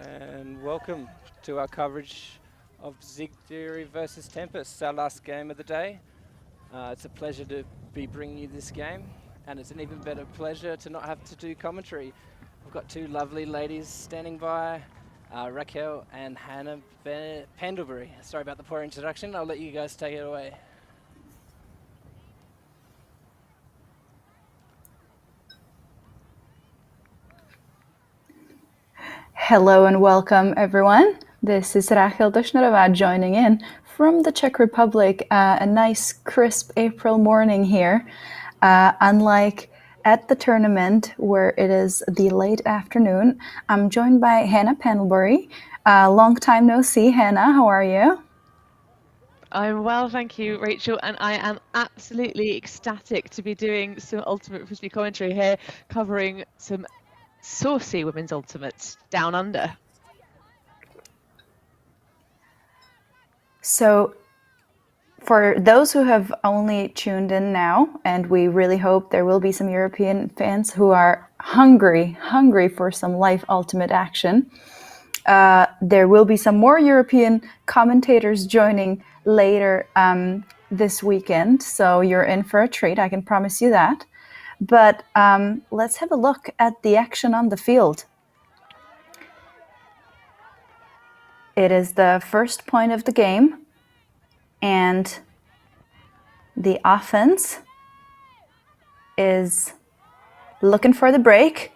and welcome to our coverage of Zig Theory versus Tempest, our last game of the day. It's a pleasure to be bringing you this game, and it's an even better pleasure to not have to do commentary. We've got two lovely ladies standing by, Raquel and Hannah Pendlebury. Sorry about the poor introduction. I'll let you guys take it away. Hello and welcome, everyone. This is Raquel Dushnerova joining in from the Czech Republic. A nice, crisp April morning here. Unlike at the tournament where it is the late afternoon, I'm joined by Hannah Pendlebury. Long time no see, Hannah. How are you? I'm well, thank you, Rachel, and I am absolutely ecstatic to be doing some Ultimate Frisbee commentary here, covering some saucy women's ultimates down under. So, for those who have only tuned in now, and we really hope there will be some European fans who are hungry for some live ultimate action, there will be some more European commentators joining later this weekend, so you're in for a treat, I can promise you that. But let's have a look at the action on the field. It is the first point of the game, and the offense is looking for the break,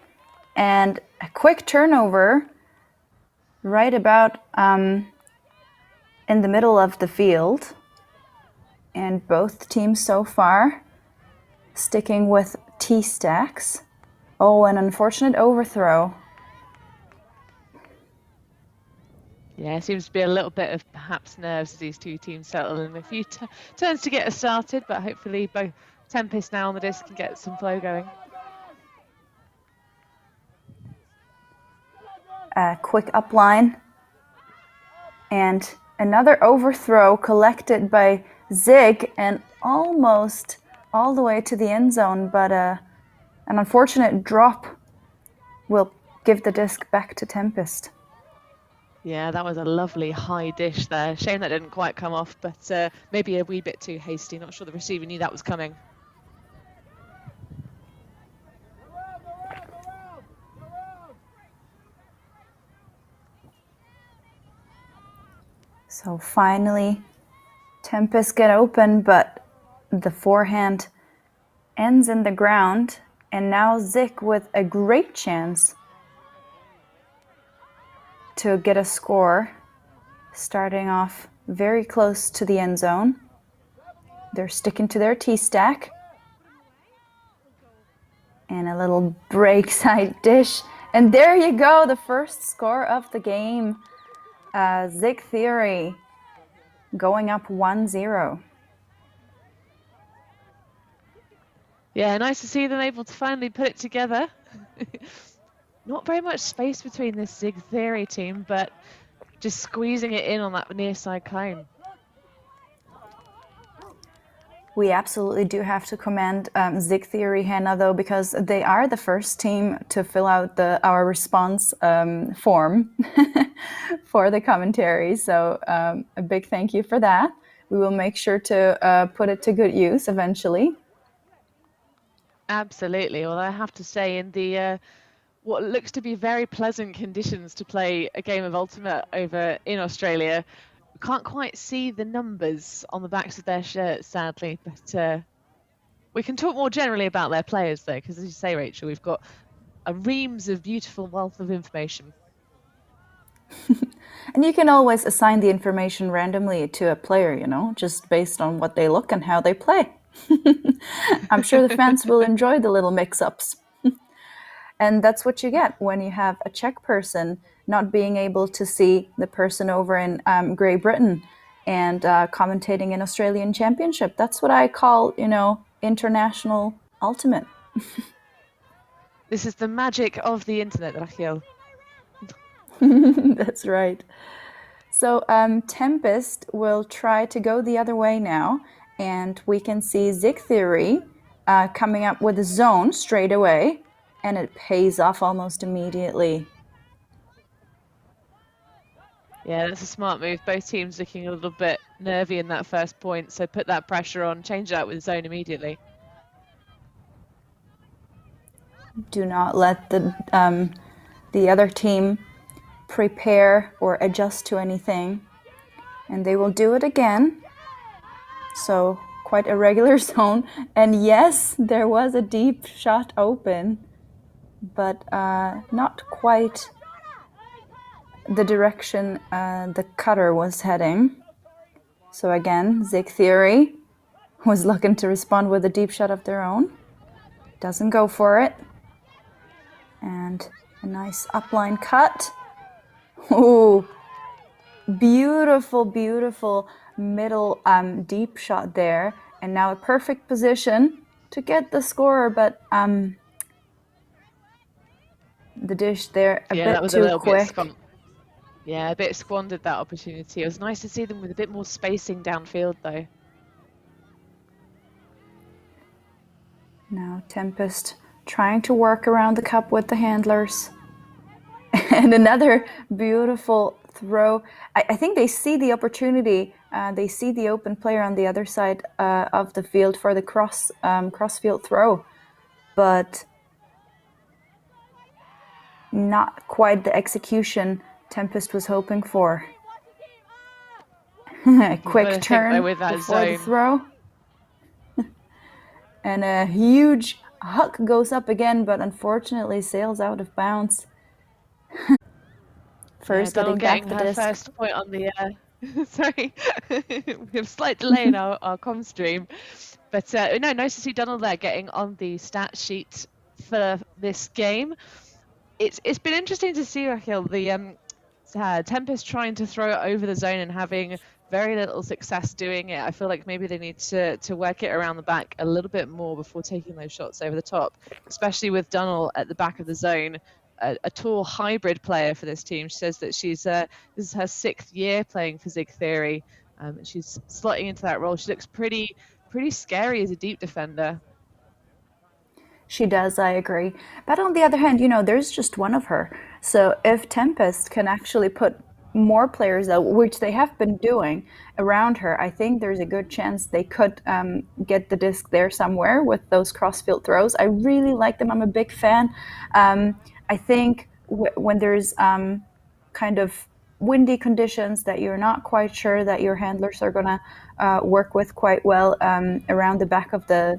and a quick turnover right about in the middle of the field. And both teams so far sticking with T-stacks. Oh, an unfortunate overthrow. Yeah, seems to be a little bit of perhaps nerves as these two teams settle in a few turns to get us started, but hopefully both Tempest now on the disc can get some flow going. A quick upline. And another overthrow collected by Zig and almost all the way to the end zone, but an unfortunate drop will give the disc back to Tempest. Yeah, that was a lovely high dish there. Shame that didn't quite come off, but maybe a wee bit too hasty. Not sure the receiver knew that was coming. So finally, Tempest get open, but the forehand ends in the ground, and now Zig with a great chance to get a score, starting off very close to the end zone. They're sticking to their T-stack. And a little break side dish. And there you go, the first score of the game. Zig Theory going up 1-0. Yeah, nice to see them able to finally put it together. Not very much space between this Zig Theory team, but just squeezing it in on that near side cone. We absolutely do have to commend Zig Theory, Hannah, though, because they are the first team to fill out our response form for the commentary. So a big thank you for that. We will make sure to put it to good use eventually. Absolutely. Well, I have to say, in the what looks to be very pleasant conditions to play a game of Ultimate over in Australia, we can't quite see the numbers on the backs of their shirts, sadly, but we can talk more generally about their players, though, because as you say, Rachel, we've got a reams of beautiful wealth of information. And you can always assign the information randomly to a player, you know, just based on what they look and how they play. I'm sure the fans will enjoy the little mix-ups. And that's what you get when you have a Czech person not being able to see the person over in Great Britain and commentating an Australian championship. That's what I call, you know, international ultimate. This is the magic of the internet, Raquel. That's right. So Tempest will try to go the other way now, and we can see Zig Theory coming up with a zone straight away, and it pays off almost immediately. Yeah, that's a smart move. Both teams looking a little bit nervy in that first point, so put that pressure on, change it out with zone immediately. Do not let the other team prepare or adjust to anything. And they will do it again. So quite a regular zone. And yes, there was a deep shot open, but not quite the direction the cutter was heading. So again, Zig Theory was looking to respond with a deep shot of their own. Doesn't go for it. And a nice upline cut. Ooh, beautiful, beautiful middle deep shot there. And now a perfect position to get the score, but the dish there a Yeah, that bit was a too little bit quick. Yeah, a bit squandered that opportunity. It was nice to see them with a bit more spacing downfield, though. Now Tempest trying to work around the cup with the handlers. And another beautiful throw. I think they see the opportunity. They see the open player on the other side of the field for the cross-field throw. But not quite the execution Tempest was hoping for. Quick turn with that before the zone. throw. And a huge huck goes up again, but unfortunately sails out of bounds. First Donald getting back getting the her disc. first point on the sorry, we have a slight delay in our comm stream, but no, nice to see Donald there getting on the stat sheet for this game. It's been interesting to see, Raquel, the Tempest trying to throw it over the zone and having very little success doing it. I feel like maybe they need to work it around the back a little bit more before taking those shots over the top, especially with Donald at the back of the zone. A tall hybrid player for this team. She says that she's this is her 6th year playing for Zig Theory. And she's slotting into that role. She looks pretty scary as a deep defender. She does, I agree. But on the other hand, there's just one of her. So if Tempest can actually put more players, which they have been doing, around her, I think there's a good chance they could get the disc there somewhere with those crossfield throws. I really like them. I'm a big fan. I think when there's kind of windy conditions that you're not quite sure that your handlers are going to work with quite well around the back of the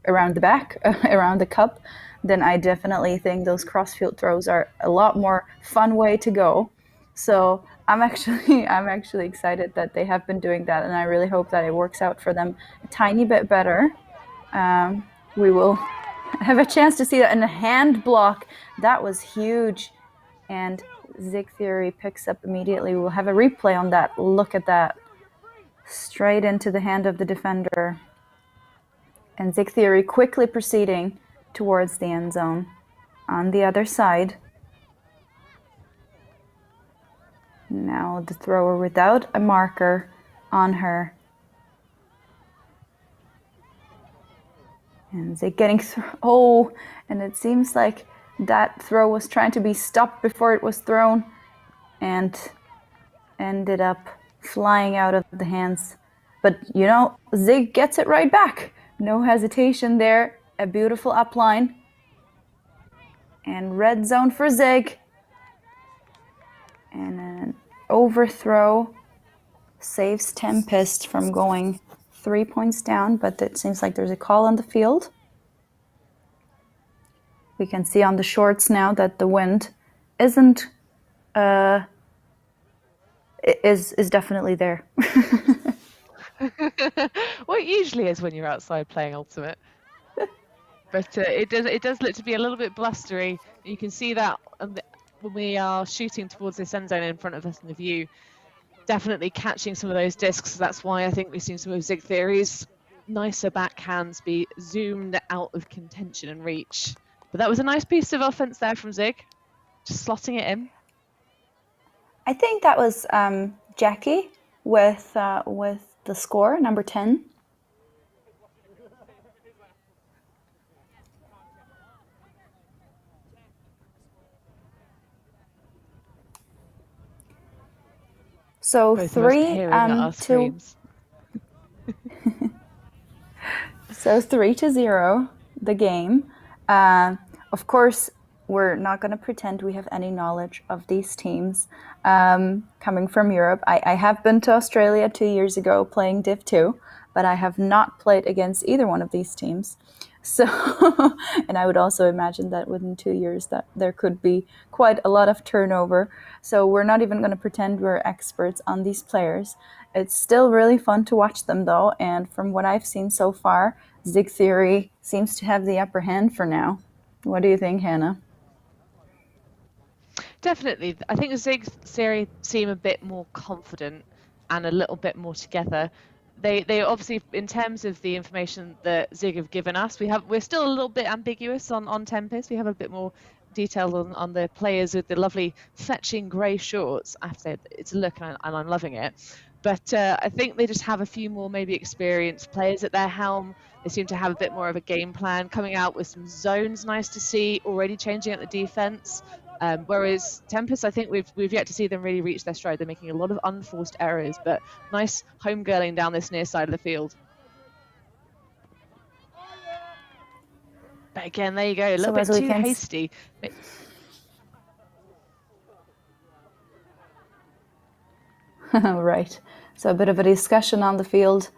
around the cup, then I definitely think those crossfield throws are a lot more fun way to go. So I'm actually excited that they have been doing that, and I really hope that it works out for them a tiny bit better. We will have a chance to see that in a hand block. That was huge, and Zig Theory picks up immediately. We'll have a replay on that. Look at that, straight into the hand of the defender. And Zig Theory quickly proceeding towards the end zone. On the other side, now the thrower without a marker on her. And Zig getting oh, and it seems like that throw was trying to be stopped before it was thrown and ended up flying out of the hands. But Zig gets it right back. No hesitation there. A beautiful upline. And red zone for Zig. And an overthrow saves Tempest from going 3 points down, but it seems like there's a call on the field. We can see on the shorts now that the wind isn't is definitely there. Well, it usually is when you're outside playing Ultimate. But it does look to be a little bit blustery. You can see that when we are shooting towards this end zone in front of us in the view, definitely catching some of those discs. That's why I think we've seen some of Zig Theory's nicer backhands be zoomed out of contention and reach. But that was a nice piece of offense there from Zig, just slotting it in. I think that was Jackie with the score, number 10. So Both of us 3 peering at our to screens. So 3-0, the game. Of course, we're not going to pretend we have any knowledge of these teams coming from Europe. I have been to Australia 2 years ago playing Div 2, but I have not played against either one of these teams. So, and I would also imagine that within 2 years that there could be quite a lot of turnover. So we're not even going to pretend we're experts on these players. It's still really fun to watch them though, and from what I've seen so far, Zig Theory seems to have the upper hand for now. What do you think, Hannah? Definitely. I think the Zig Theory seem a bit more confident and a little bit more together. They obviously, in terms of the information that Zig have given us, we're still a little bit ambiguous on Tempest. We have a bit more detail on the players with the lovely fetching grey shorts. I have to say it's a look and I'm loving it. But I think they just have a few more maybe experienced players at their helm. They seem to have a bit more of a game plan, coming out with some zones, nice to see, already changing up the defense. Whereas Tempest, I think we've yet to see them really reach their stride. They're making a lot of unforced errors, but nice homegirling down this near side of the field. But again, there you go, a little bit too hasty. Right. So a bit of a discussion on the field.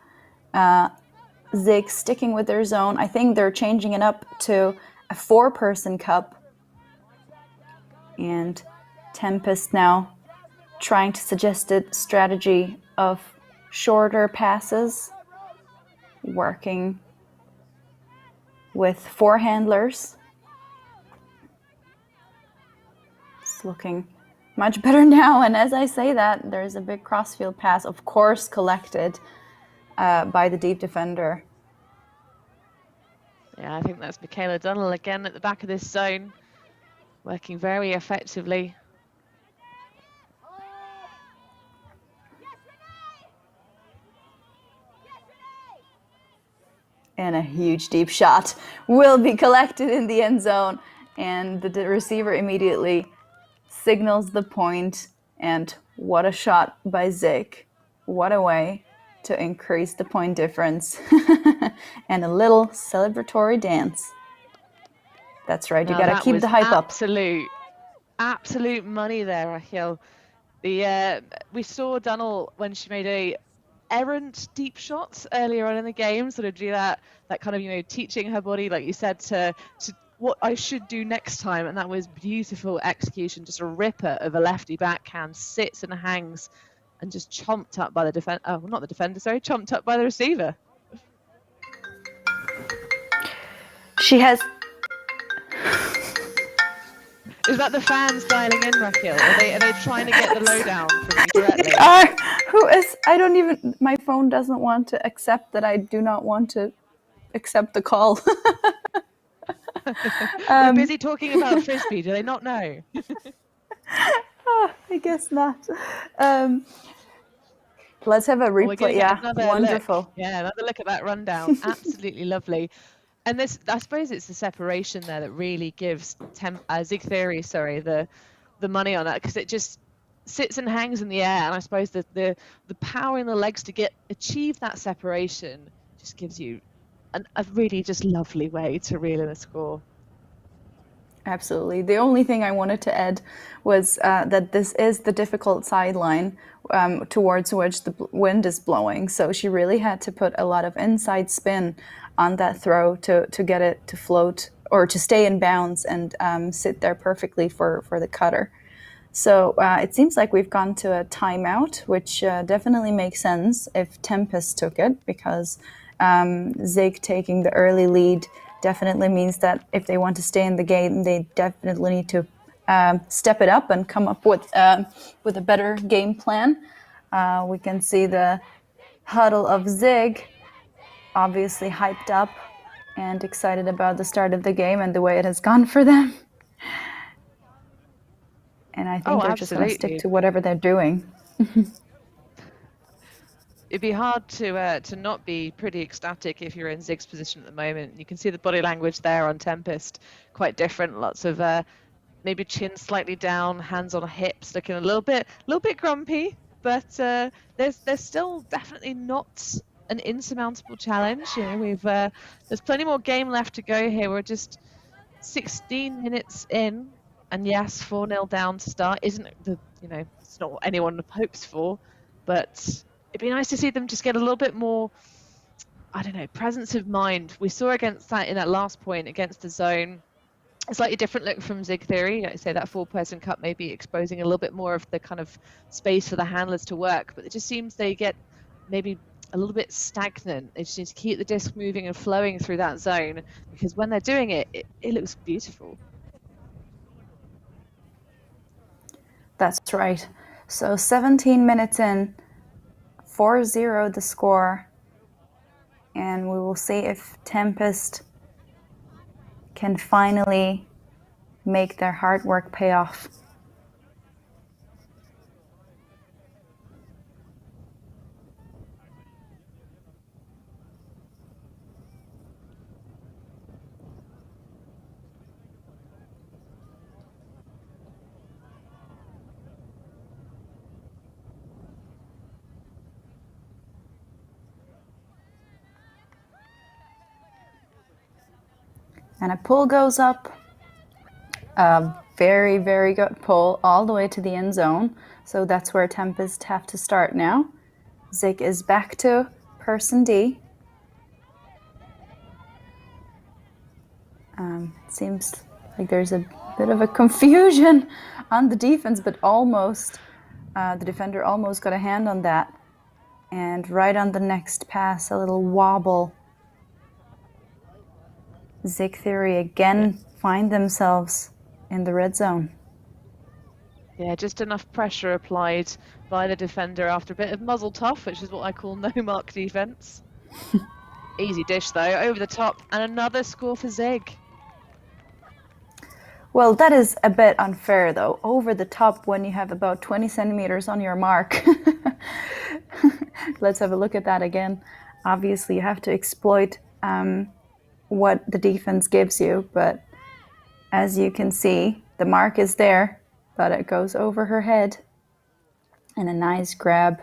Zig sticking with their zone. I think they're changing it up to a 4-person cup. And Tempest now trying to suggest a strategy of shorter passes, working with 4 handlers. It's looking much better now, and as I say that, there's a big crossfield pass, of course collected by the deep defender. Yeah, I think that's Michaela Dunnell again at the back of this zone, working very effectively. And a huge deep shot will be collected in the end zone, and the receiver immediately signals the point, and what a shot by Zig. What a way to increase the point difference. And a little celebratory dance. That's right, you gotta keep the hype up. Absolute money there, Rachel. We saw Dunnell when she made a errant deep shot earlier on in the game, sort of do that kind of, teaching her body, like you said, to what I should do next time, and that was beautiful execution, just a ripper of a lefty backhand, sits and hangs, and just chomped up by the chomped up by the receiver. She has... Is that the fans dialing in, Raquel? Are they trying to get the lowdown from you directly? My phone doesn't want to accept that I do not want to accept the call. We're busy talking about Frisbee. Do they not know? I guess not. Let's have a replay. Yeah, wonderful. Look. Yeah, another look at that rundown. Absolutely lovely. And I suppose it's the separation there that really gives Zig Theory, the money on that, because it just sits and hangs in the air. And I suppose the power in the legs to achieve that separation just gives you a really just lovely way to reel in a score. Absolutely. The only thing I wanted to add was that this is the difficult sideline towards which the wind is blowing. So she really had to put a lot of inside spin on that throw to get it to float or to stay in bounds and sit there perfectly for the cutter. So it seems like we've gone to a timeout, which definitely makes sense if Tempest took it, because Zig taking the early lead definitely means that if they want to stay in the game, they definitely need to step it up and come up with a better game plan. We can see the huddle of Zig, obviously hyped up and excited about the start of the game and the way it has gone for them. And I think they're just going to stick to whatever they're doing. It'd be hard to not be pretty ecstatic if you're in Zig's position at the moment. You can see the body language there on Tempest, quite different. Lots of maybe chin slightly down, hands on hips, looking a little bit grumpy, but there's still definitely not an insurmountable challenge. You know, there's plenty more game left to go here. We're just 16 minutes in, and yes, 4-0 down to start isn't it's not what anyone hopes for, but it'd be nice to see them just get a little bit more, I don't know, presence of mind. We saw against that in that last point against the zone, a slightly different look from Zig Theory. I'd say that 4-person cup may be exposing a little bit more of the kind of space for the handlers to work, but it just seems they get maybe a little bit stagnant. They just need to keep the disc moving and flowing through that zone, because when they're doing it, it looks beautiful. That's right. So 17 minutes in, 4-0 the score, and we will see if Tempest can finally make their hard work pay off. And a pull goes up. Very, very good pull all the way to the end zone. So that's where Tempest have to start now. Zig is back to person D. Seems like there's a bit of a confusion on the defense, but almost the defender almost got a hand on that. And right on the next pass, a little wobble. Zig Theory again find themselves in the red zone. Yeah, just enough pressure applied by the defender after a bit of muzzle tough, which is what I call no mark defense. Easy dish though, over the top, and another score for Zig. Well, that is a bit unfair though. Over the top when you have about 20 centimeters on your mark. Let's have a look at that again. Obviously, you have to exploit what the defense gives you, but as you can see, the mark is there, but it goes over her head. And a nice grab.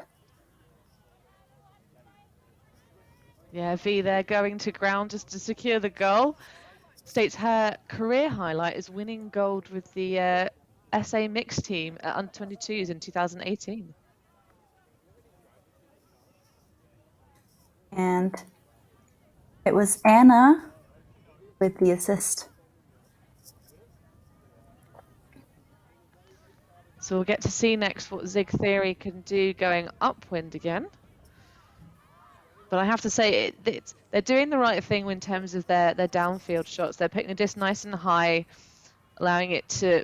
Yeah, V there going to ground just to secure the goal. States her career highlight is winning gold with the SA mixed team at under-22s in 2018. And it was Anna with the assist. So we'll get to see next what Zig Theory can do going upwind again. But I have to say, they're doing the right thing in terms of their downfield shots. They're picking the disc nice and high, allowing it to,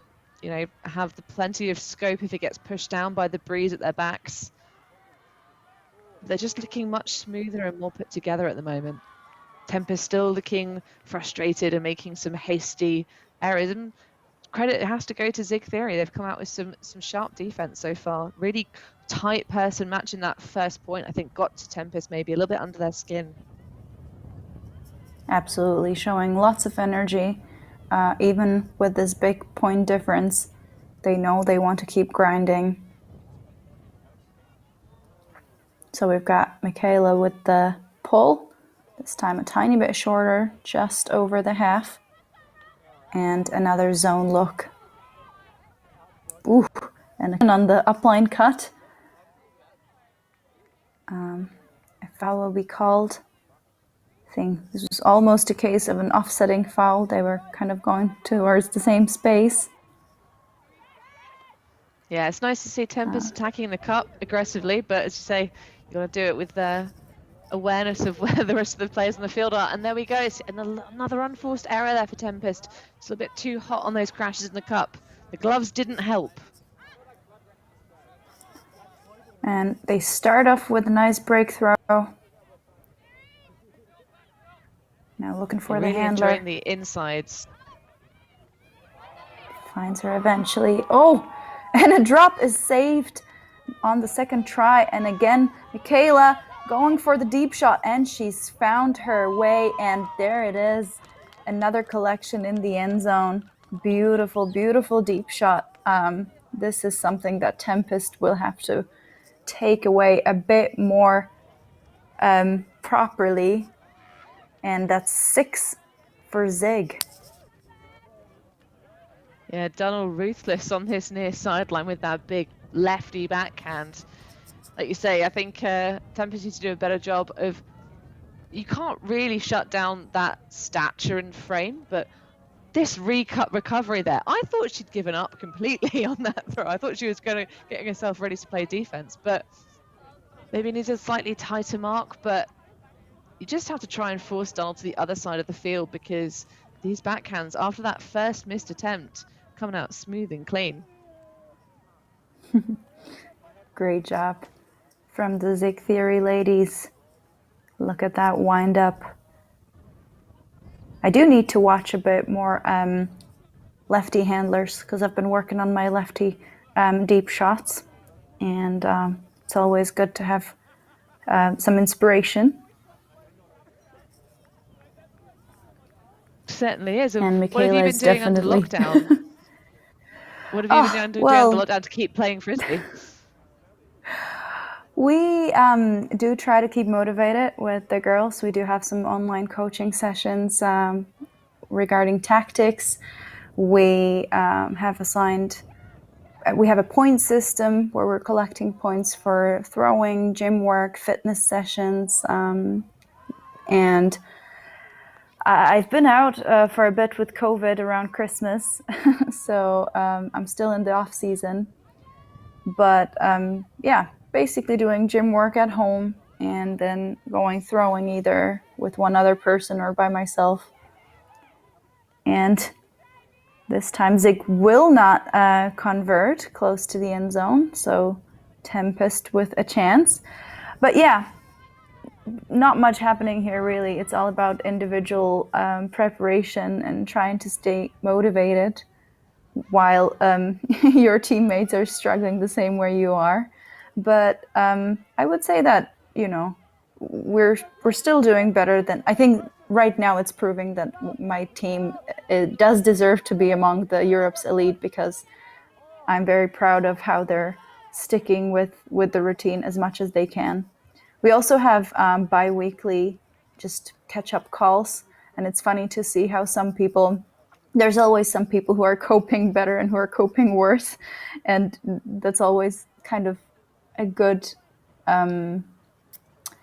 have the plenty of scope if it gets pushed down by the breeze at their backs. They're just looking much smoother and more put together at the moment. Tempest still looking frustrated and making some hasty errors. And credit has to go to Zig Theory. They've come out with some sharp defense so far. Really tight person matching that first point, I think, got to Tempest maybe a little bit under their skin. Absolutely, showing lots of energy. Even with this big point difference, they know they want to keep grinding. So we've got Michaela with the pull. This time a tiny bit shorter, just over the half. And another zone look. Ooh, and on the upline cut. A foul will be called. I think this was almost a case of an offsetting foul. They were kind of going towards the same space. Yeah, it's nice to see Tempest attacking the cup aggressively, but as you say, you got to do it with the awareness of where the rest of the players on the field are. And there we go. It's another unforced error there for Tempest. It's a little bit too hot on those crashes in the cup. The gloves didn't help. And they start off with a nice break throw. Now looking for the really handler. Enjoying the insides. Finds her eventually. Oh, and a drop is saved on the second try. And again, Michaela going for the deep shot, and she's found her way, and there it is. Another collection in the end zone. Beautiful, beautiful deep shot. This is something that Tempest will have to take away a bit more properly. And that's 6 for Zig. Yeah, Donald ruthless on his near sideline with that big lefty backhand. Like you say, I think Tempest needs to do a better job of... You can't really shut down that stature and frame, but this recovery there, I thought she'd given up completely on that throw. I thought she was getting herself ready to play defense, but maybe needs a slightly tighter mark. But you just have to try and force Donald to the other side of the field, because these backhands, after that first missed attempt, coming out smooth and clean. Great job from the Zig Theory ladies. Look at that wind up. I do need to watch a bit more lefty handlers, because I've been working on my lefty deep shots, and it's always good to have some inspiration. Certainly is. And what have you Michaela been is doing under definitely- lockdown? What have you been doing under lockdown to keep playing Frisbee? We do try to keep motivated with the girls. We do have some online coaching sessions regarding tactics. We have a point system where we're collecting points for throwing, gym work, fitness sessions, and I've been out for a bit with COVID around Christmas, so I'm still in the off season. But yeah, basically doing gym work at home and then going throwing either with one other person or by myself. And this time Zig will not convert close to the end zone, so Tempest with a chance. But yeah, not much happening here really. It's all about individual preparation and trying to stay motivated while your teammates are struggling the same way you are. But I would say that, you know, we're still doing better than... I think right now it's proving that my team does deserve to be among the Europe's elite, because I'm very proud of how they're sticking with the routine as much as they can. We also have bi-weekly just catch-up calls, and it's funny to see how some people... There's always some people who are coping better and who are coping worse, and that's always kind of a good...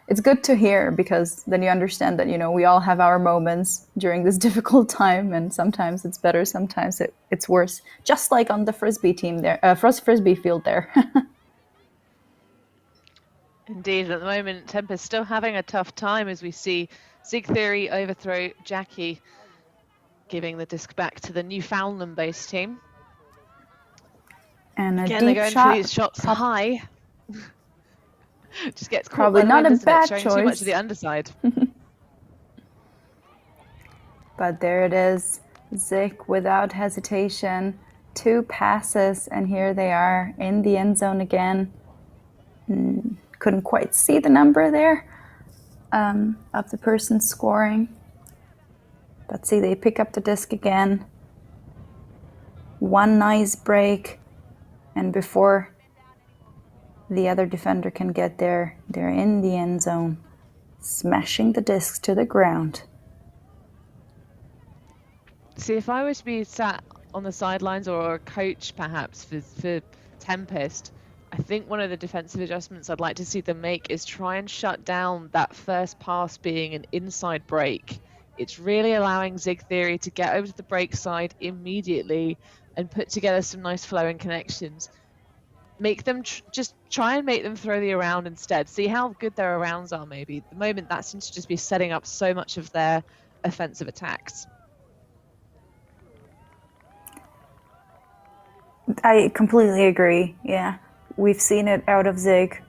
it's good to hear, because then you understand that, you know, we all have our moments during this difficult time, and sometimes it's better, sometimes it's worse. Just like on the Frisbee team there, Frisbee field there. Indeed, at the moment, Tempest still having a tough time as we see Zig Theory overthrow Jackie, giving the disc back to the Newfoundland-based team. And again, they're going for these shots high. Just gets caught probably by the not wind, a bad showing choice. Too much of the underside. But there it is, Zig without hesitation, 2 passes, and here they are in the end zone again. Couldn't quite see the number there of the person scoring. But see, they pick up the disc again. One nice break, and before the other defender can get there, they're in the end zone, smashing the disc to the ground. See, if I were to be sat on the sidelines, or a coach perhaps for Tempest, I think one of the defensive adjustments I'd like to see them make is try and shut down that first pass being an inside break. It's really allowing Zig Theory to get over to the break side immediately and put together some nice flowing connections. Make them just try and make them throw the around instead. See how good their arounds are maybe. At the moment, that seems to just be setting up so much of their offensive attacks. I completely agree, yeah. We've seen it out of Zig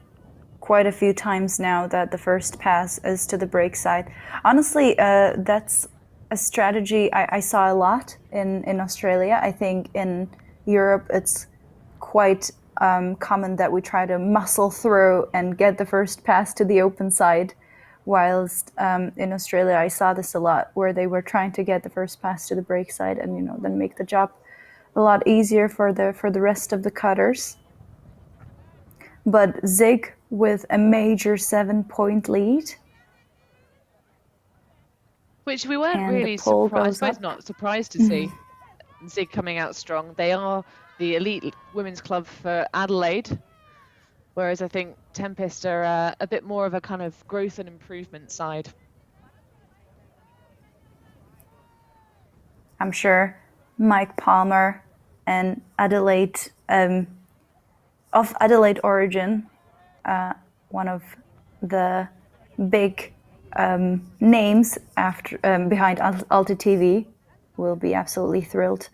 quite a few times now, that the first pass is to the break side. Honestly, that's a strategy I saw a lot in Australia. I think in Europe it's quite common that we try to muscle through and get the first pass to the open side, whilst in Australia I saw this a lot, where they were trying to get the first pass to the break side and, you know, then make the job a lot easier for the rest of the cutters. but Zig with a major 7-point lead. Which we weren't And the really pole surprised, I goes suppose up. not surprised to see Zig coming out strong. They are the elite women's club for Adelaide, whereas I think Tempest are a bit more of a kind of growth and improvement side. I'm sure Mike Palmer and Adelaide, of Adelaide origin, one of the big names after behind Alta TV, will be absolutely thrilled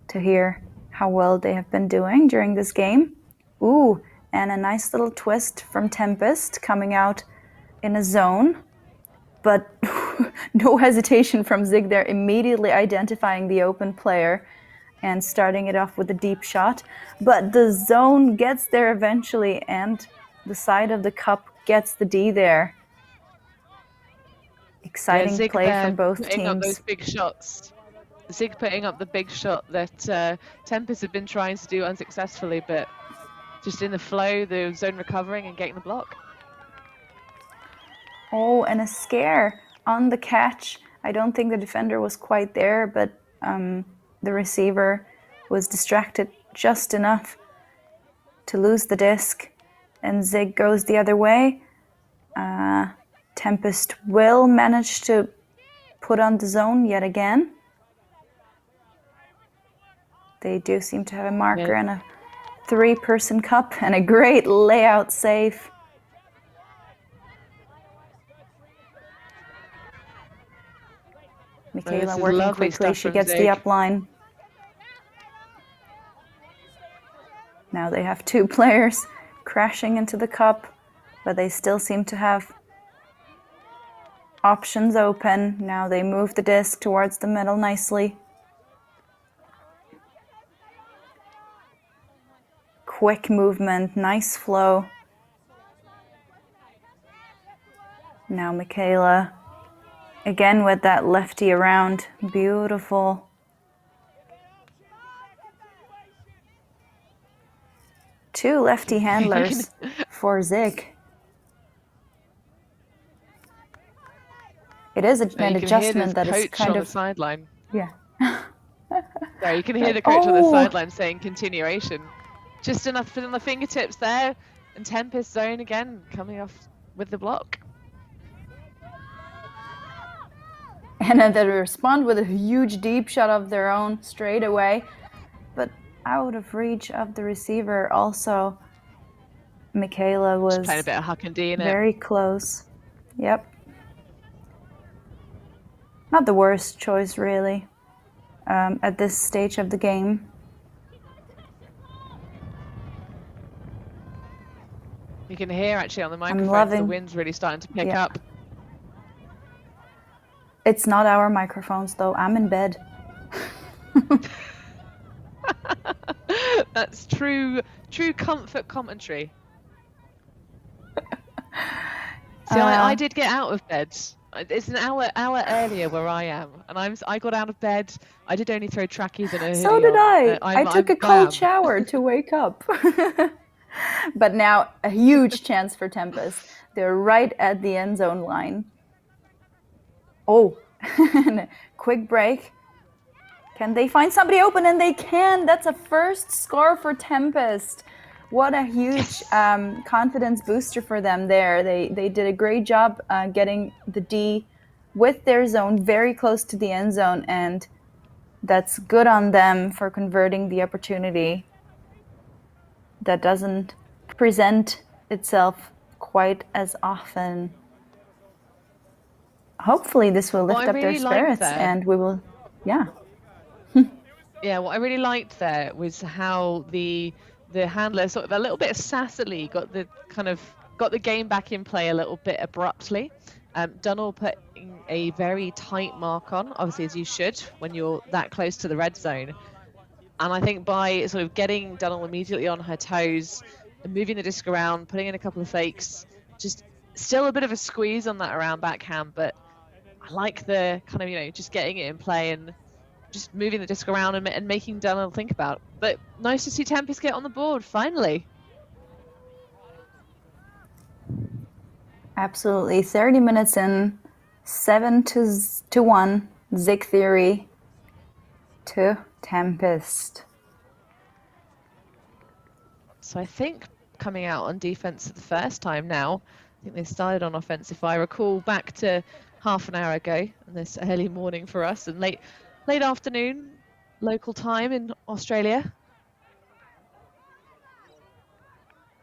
to hear how well they have been doing during this game. Ooh, and a nice little twist from Tempest coming out in a zone, but no hesitation from Zig there, immediately identifying the open player and starting it off with a deep shot. But the zone gets there eventually, and the side of the cup gets the D there. Exciting Zig play there from both putting up those teams. big shots. Zig putting up the big shot that Tempest have been trying to do unsuccessfully, but just in the flow, the zone recovering and getting the block. Oh, and a scare on the catch. I don't think the defender was quite there, but the receiver was distracted just enough to lose the disc, and Zig goes the other way. Tempest will manage to put on the zone yet again. They do seem to have a marker and a 3-person cup and a great layout save. Michaela working quickly, she gets the upline. Now they have 2 players crashing into the cup, but they still seem to have options open. Now they move the disc towards the middle nicely. Quick movement, nice flow. Now Michaela, again with that lefty around, beautiful. Two lefty handlers for Zig. It is an adjustment that is kind of... the sideline. Yeah. Sorry, you can hear the coach on the sideline saying continuation. Just enough on the fingertips there, and Tempest zone again coming off with the block. And then they respond with a huge deep shot of their own straight away, but out of reach of the receiver. Also, Michaela was playing a bit of huck and D in very close. Yep. Not the worst choice, really, at this stage of the game. You can hear actually on the microphone the wind's really starting to pick up. It's not our microphones though. I'm in bed. That's true comfort commentary. See, I did get out of bed. It's an hour earlier where I am, and I got out of bed. I did only throw trackies and a hoodie. So did I. I took a cold shower to wake up. But now a huge chance for Tempest. They're right at the end zone line. Oh, quick break. Can they find somebody open? And they can. That's a first score for Tempest. What a huge confidence booster for them there. They did a great job getting the D with their zone very close to the end zone, and that's good on them for converting the opportunity that doesn't present itself quite as often. Hopefully this will lift up their spirits, and we will, yeah. Yeah, what I really liked there was how the handler sort of a little bit sassily got the game back in play a little bit abruptly. Dunnell putting a very tight mark on, obviously as you should when you're that close to the red zone. And I think by sort of getting Dunnell immediately on her toes and moving the disc around, putting in a couple of fakes, just still a bit of a squeeze on that around backhand, but I like the kind of, just getting it in play and just moving the disc around and making Dunnell think about. But nice to see Tempest get on the board, finally. Absolutely. 30 minutes in, 7-1, Zig Theory to Tempest. So I think coming out on defense for the first time now. I think they started on offense, if I recall, back to half an hour ago, and this early morning for us, and late afternoon local time in Australia.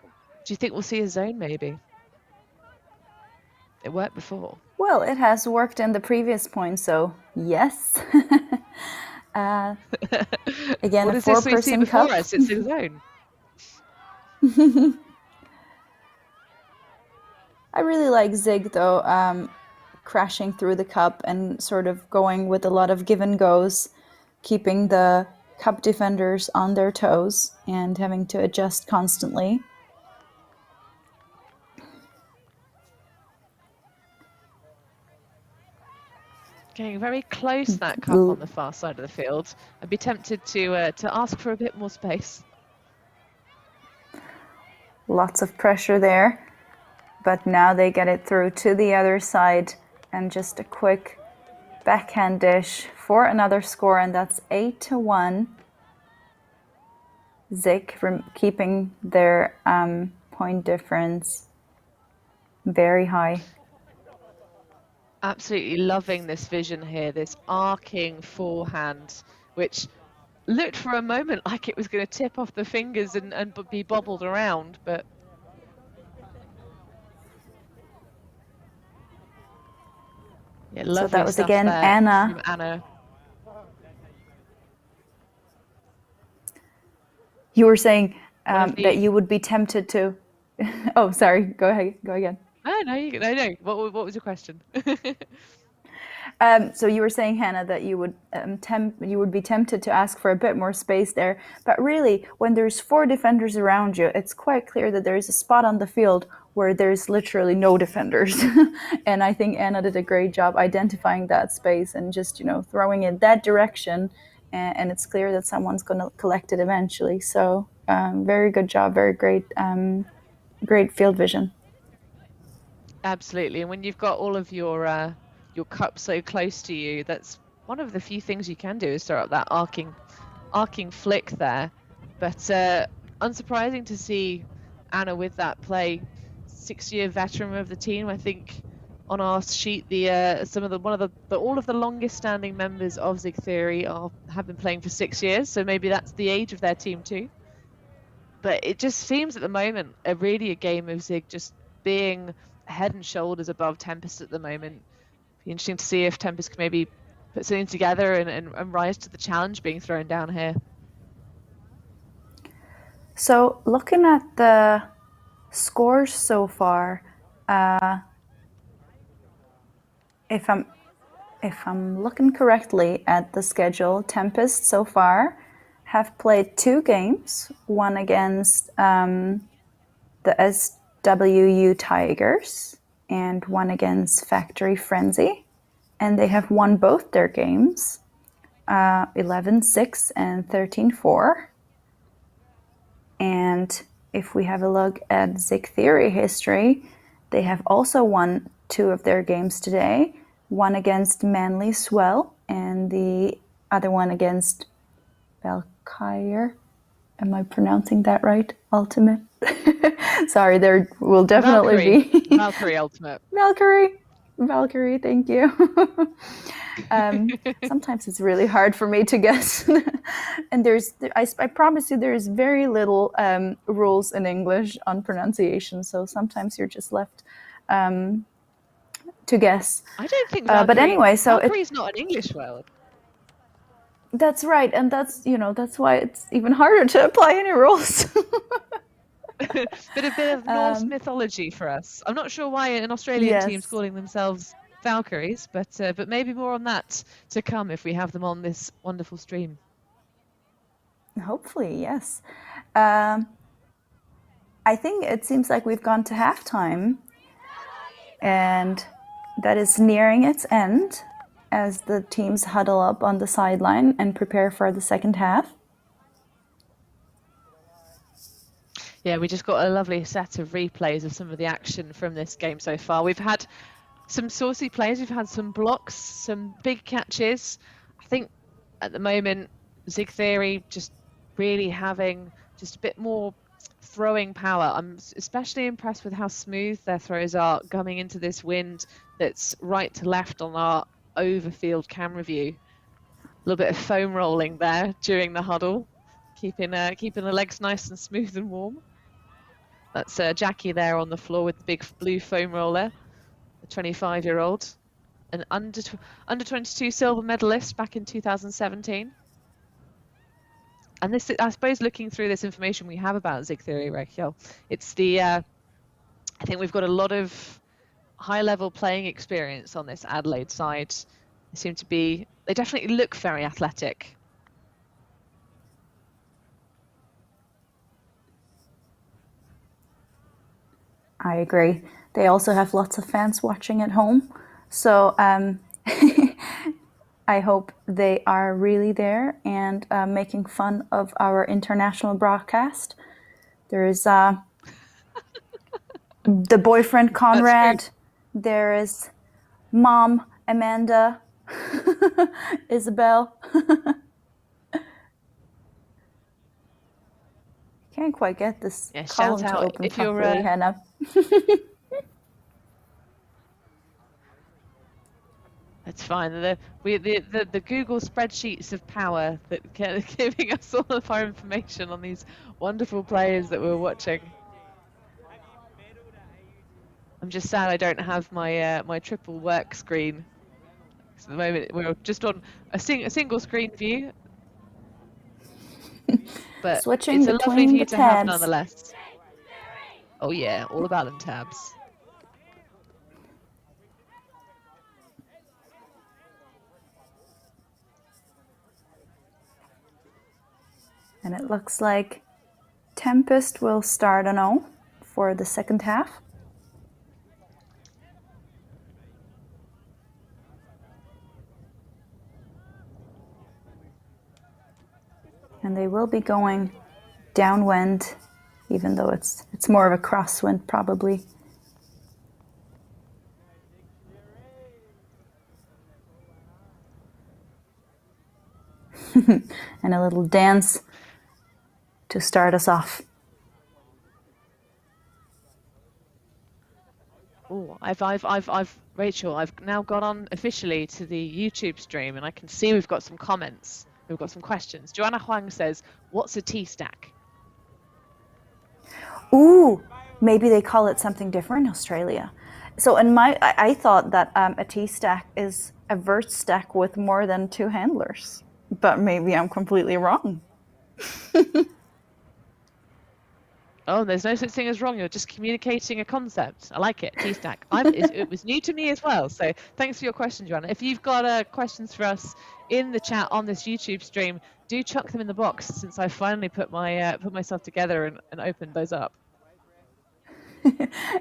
Do you think we'll see a zone maybe? It worked before. Well, it has worked in the previous point, so yes. Again, What a is this we see four-person before cup. us? It's a zone. I really like Zig though, crashing through the cup and sort of going with a lot of give and goes, keeping the cup defenders on their toes and having to adjust constantly. Getting very close, that cup on the far side of the field. I'd be tempted to ask for a bit more space. Lots of pressure there, but now they get it through to the other side, and just a quick backhand dish for another score, and that's 8-1. Zig keeping their point difference very high. Absolutely loving this vision here, this arcing forehand, which looked for a moment like it was going to tip off the fingers and be bobbled around, but yeah, lovely So that was stuff again there Anna. from Anna. You were saying that you would be tempted to. Oh, sorry. Go ahead. Go again. Oh no, What was your question? So you were saying, Hannah, that you would be tempted to ask for a bit more space there. But really, when there's 4 defenders around you, it's quite clear that there is a spot on the field where there's literally no defenders. And I think Anna did a great job identifying that space and just, throwing it that direction. And it's clear that someone's going to collect it eventually. So very good job. Very great, great field vision. Absolutely, and when you've got all of your cup so close to you, that's one of the few things you can do is throw up that arcing flick there. But unsurprising to see Anna with that play. 6-year veteran of the team. I think on our sheet, all of the longest standing members of Zig Theory have been playing for 6 years, so maybe that's the age of their team too. But it just seems at the moment really a game of Zig just being head and shoulders above Tempest at the moment. Be interesting to see if Tempest can maybe put something together and rise to the challenge being thrown down here. So looking at the scores so far, if I'm looking correctly at the schedule, Tempest so far have played 2 games, one against the SWU Tigers and one against Factory Frenzy, and they have won both their games, 11-6 and 13-4. And if we have a look at Zig Theory history, they have also won 2 of their games today, one against Manly Swell and the other one against Valkyrie. Am I pronouncing that right? Ultimate? Sorry, there will definitely be... Valkyrie Ultimate. Valkyrie, thank you. Sometimes it's really hard for me to guess. And I promise you, there's very little rules in English on pronunciation, so sometimes you're just left to guess. I don't think Valkyrie, but anyway, so Valkyrie's not an English word. That's right, and that's why it's even harder to apply any rules. But a bit of Norse mythology for us. I'm not sure why an Australian team's calling themselves Valkyries, but maybe more on that to come if we have them on this wonderful stream. Hopefully, yes. I think it seems like we've gone to halftime, and that is nearing its end as the teams huddle up on the sideline and prepare for the second half. Yeah, we just got a lovely set of replays of some of the action from this game so far. We've had some saucy plays, we've had some blocks, some big catches. I think at the moment, Zig Theory just really having just a bit more throwing power. I'm especially impressed with how smooth their throws are coming into this wind that's right to left on our overfield camera view. A little bit of foam rolling there during the huddle, keeping the legs nice and smooth and warm. That's Jackie there on the floor with the big blue foam roller, the 25-year-old, an under 22 silver medalist back in 2017. And this, I suppose, looking through this information we have about Zig Theory, Rachel, it's the I think we've got a lot of high-level playing experience on this Adelaide side. They definitely look very athletic. I agree. They also have lots of fans watching at home. So I hope they are really there and making fun of our international broadcast. There is the boyfriend Conrad. There is mom Amanda, Isabel. Can't quite get this column to open properly, Hannah. That's fine. The Google spreadsheets of power that are giving us all of our information on these wonderful players that we're watching. I'm just sad I don't have my my triple work screen. So at the moment we're just on a single screen view. But switching it's a lovely view to have tabs. nonetheless. Oh yeah, all about them tabs. And it looks like Tempest will start on O for the second half. And they will be going downwind, even though it's more of a crosswind probably. And a little dance to start us off. Oh, Rachel, I've now got on officially to the YouTube stream and I can see we've got some comments. We've got some questions. Joanna Huang says, "What's a T-stack?" Ooh, maybe they call it something different in Australia. So I thought that a T-stack is a vert stack with more than 2 handlers, but maybe I'm completely wrong. Oh, there's no such thing as wrong. You're just communicating a concept. I like it. T-stack. It was new to me as well. So thanks for your question, Joanna. If you've got questions for us in the chat on this YouTube stream, do chuck them in the box since I finally put myself together and opened those up.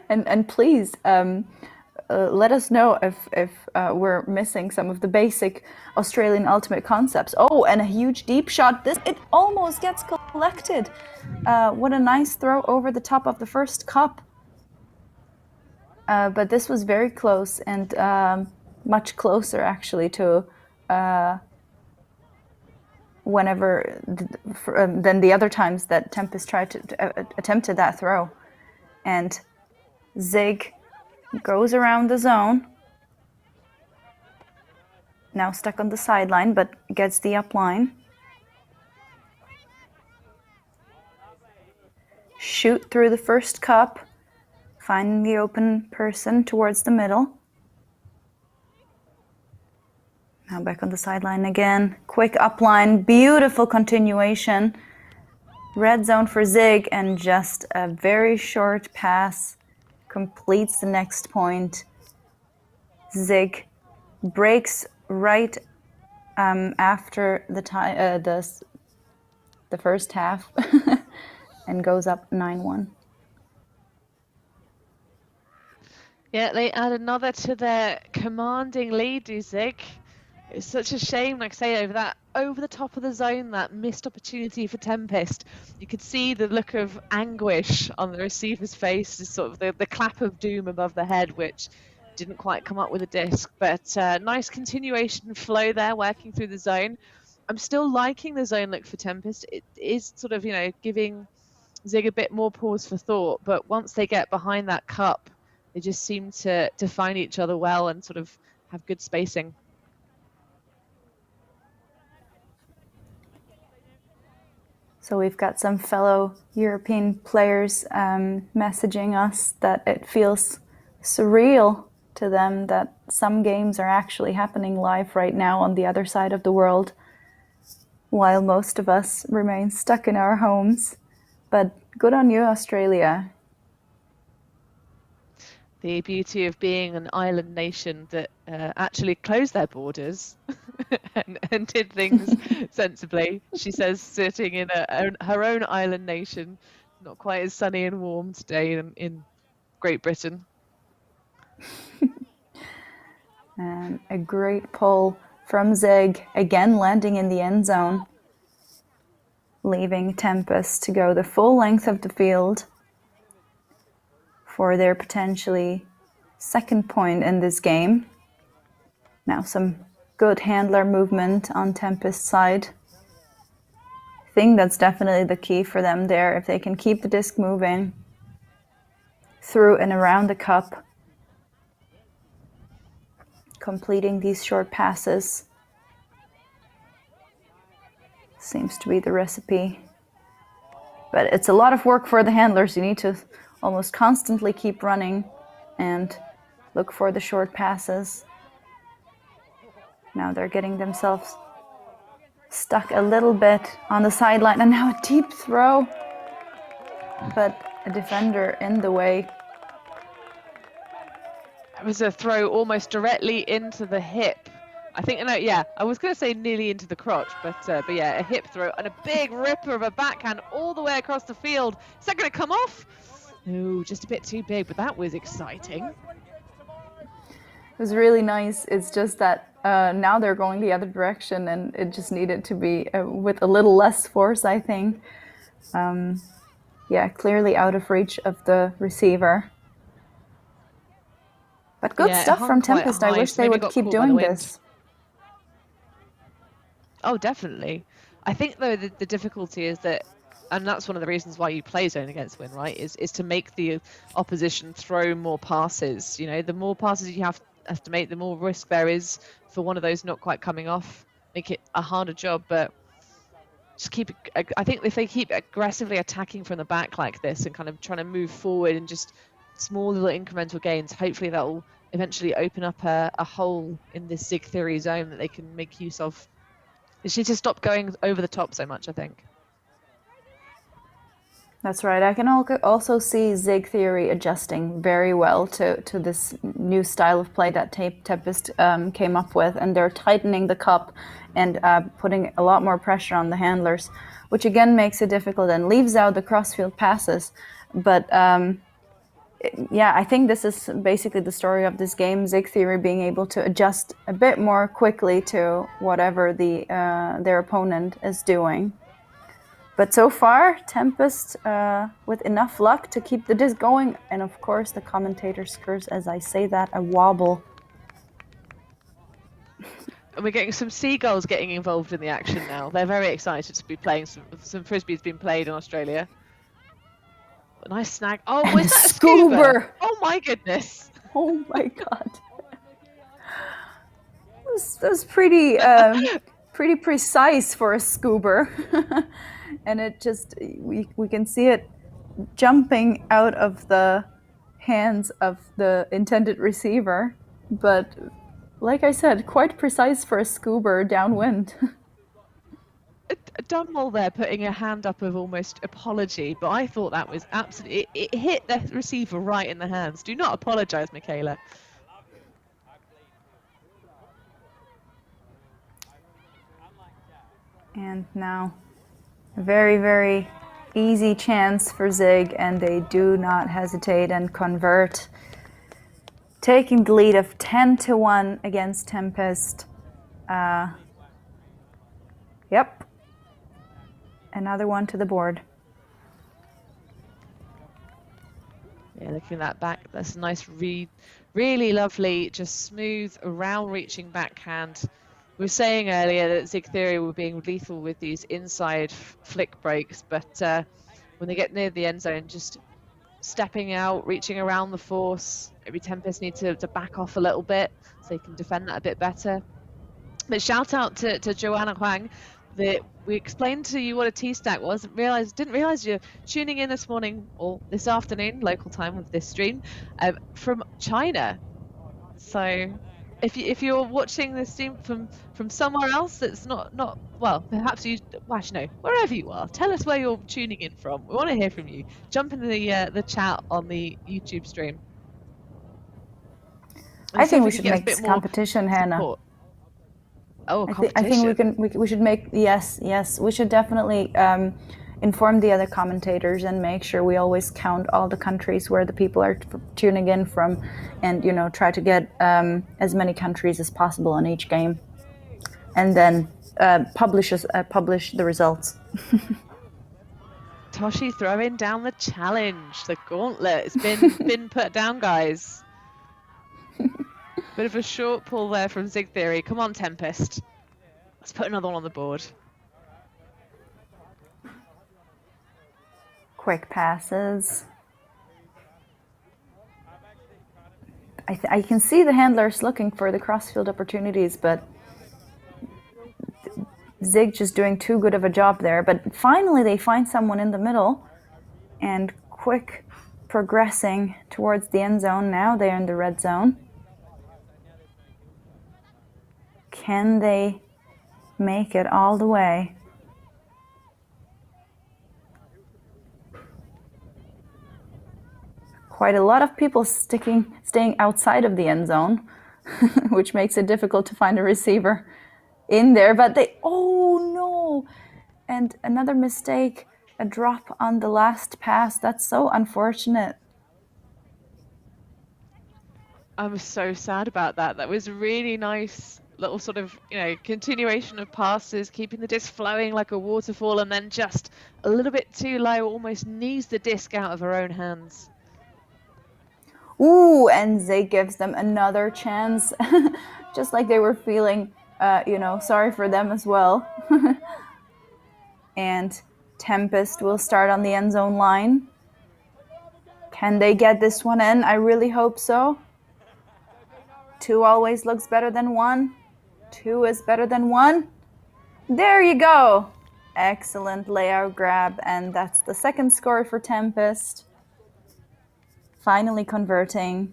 and please let us know if we're missing some of the basic Australian ultimate concepts. Oh, and a huge deep shot. It almost gets collected. What a nice throw over the top of the first cup. But this was very close and much closer actually to whenever than the other times that Tempest tried to attempted that throw. And Zig goes around the zone. Now stuck on the sideline, but gets the upline. Shoot through the first cup, finding the open person towards the middle. Now back on the sideline again. Quick upline, beautiful continuation. Red zone for Zig, and just a very short pass completes the next point. Zig breaks right after the first half and goes up 9-1. Yeah, they add another to their commanding lead, do Zig. It's such a shame, like I say, over the top of the zone, that missed opportunity for Tempest. You could see the look of anguish on the receiver's face, just sort of the clap of doom above the head, which didn't quite come up with a disc. But nice continuation flow there, working through the zone. I'm still liking the zone look for Tempest. It is sort of, giving Zig a bit more pause for thought. But once they get behind that cup, they just seem to find each other well and sort of have good spacing. So we've got some fellow European players messaging us that it feels surreal to them that some games are actually happening live right now on the other side of the world, while most of us remain stuck in our homes. But good on you, Australia. The beauty of being an island nation that actually closed their borders and did things sensibly. She says, sitting in her own island nation, not quite as sunny and warm today in Great Britain. And a great pull from Zig, again landing in the end zone, leaving Tempest to go the full length of the field for their potentially second point in this game. Now some good handler movement on Tempest's side. I think that's definitely the key for them there. If they can keep the disc moving through and around the cup, completing these short passes seems to be the recipe. But it's a lot of work for the handlers. You need to almost constantly keep running and look for the short passes. Now they're getting themselves stuck a little bit on the sideline, and now a deep throw, but a defender in the way. It was a throw almost directly into the hip. I think, no, yeah, I was going to say nearly into the crotch, but yeah, a hip throw and a big ripper of a backhand all the way across the field. Is that going to come off? No, just a bit too big, but that was exciting. It was really nice. It's just that now they're going the other direction, and it just needed to be with a little less force, I think. Yeah, clearly out of reach of the receiver. But good stuff from Tempest. I wish they would keep doing this. Oh, definitely. I think, though, the difficulty is that, and that's one of the reasons why you play zone against win, right, is to make the opposition throw more passes. You know, the more passes you have to make, the more risk there is for one of those not quite coming off. Make it a harder job, but just keep. I think if they keep aggressively attacking from the back like this and kind of trying to move forward and just small little incremental gains, hopefully that will eventually open up a hole in this Zig theory zone that they can make use of. They should just stop going over the top so much, I think. That's right. I can also see Zig theory adjusting very well to this new style of play that Tempest came up with, and they're tightening the cup and putting a lot more pressure on the handlers, which again makes it difficult and leaves out the crossfield passes. But yeah, I think this is basically the story of this game, Zig theory being able to adjust a bit more quickly to whatever their opponent is doing. But so far, Tempest with enough luck to keep the disc going. And of course, the commentator curse as I say that, a wobble. And we're getting some seagulls getting involved in the action now. They're very excited to be playing. Some frisbee's been played in Australia. A nice snag. Oh, and was that a scuba? Oh my goodness. Oh my god. That was pretty pretty precise for a scuba. And it just, we can see it jumping out of the hands of the intended receiver. But like I said, quite precise for a scuba downwind. Dunmore there putting a hand up of almost apology, but I thought that was absolutely, it hit the receiver right in the hands. Do not apologise, Michaela. And now a very, very easy chance for Zig, and they do not hesitate and convert, taking the lead of 10-1 against Tempest. Yep. Another one to the board. Yeah, looking at that back, that's a nice really lovely, just smooth, around reaching backhand. We were saying earlier that Zig Theory were being lethal with these inside flick breaks, but when they get near the end zone, just stepping out, reaching around the force. Maybe Tempest need to back off a little bit so they can defend that a bit better. But shout out to Joanna Huang. That we explained to you what a T-stack was. Didn't realize you're tuning in this morning or this afternoon, local time with this stream, from China. So if you're watching this stream from somewhere else that's not well, perhaps you actually no, wherever you are, tell us where you're tuning in from. We want to hear from you. Jump in the chat on the YouTube stream. I think we should make this competition, Hannah. Support. Oh, a competition. I think we should make, yes, we should definitely inform the other commentators and make sure we always count all the countries where the people are tuning in from, and try to get as many countries as possible on each game, and then publish the results. Toshi throwing down the challenge, the gauntlet. It's been put down, guys. Bit of a short pull there from Zig Theory. Come on, Tempest. Let's put another one on the board. Quick passes. I can see the handlers looking for the crossfield opportunities, but Zig just doing too good of a job there. But finally they find someone in the middle, and quick progressing towards the end zone. Now they're in the red zone. Can they make it all the way? Quite a lot of people staying outside of the end zone, which makes it difficult to find a receiver in there. But oh no! And another mistake, a drop on the last pass. That's so unfortunate. I'm so sad about that. That was really nice little sort of, continuation of passes, keeping the disc flowing like a waterfall, and then just a little bit too low, almost knees the disc out of her own hands. Ooh, and Zig gives them another chance, just like they were feeling, sorry for them as well. And Tempest will start on the end zone line. Can they get this one in? I really hope so. 2 always looks better than 1. 2 is better than 1. There you go. Excellent layout grab, and that's the second score for Tempest. Finally converting.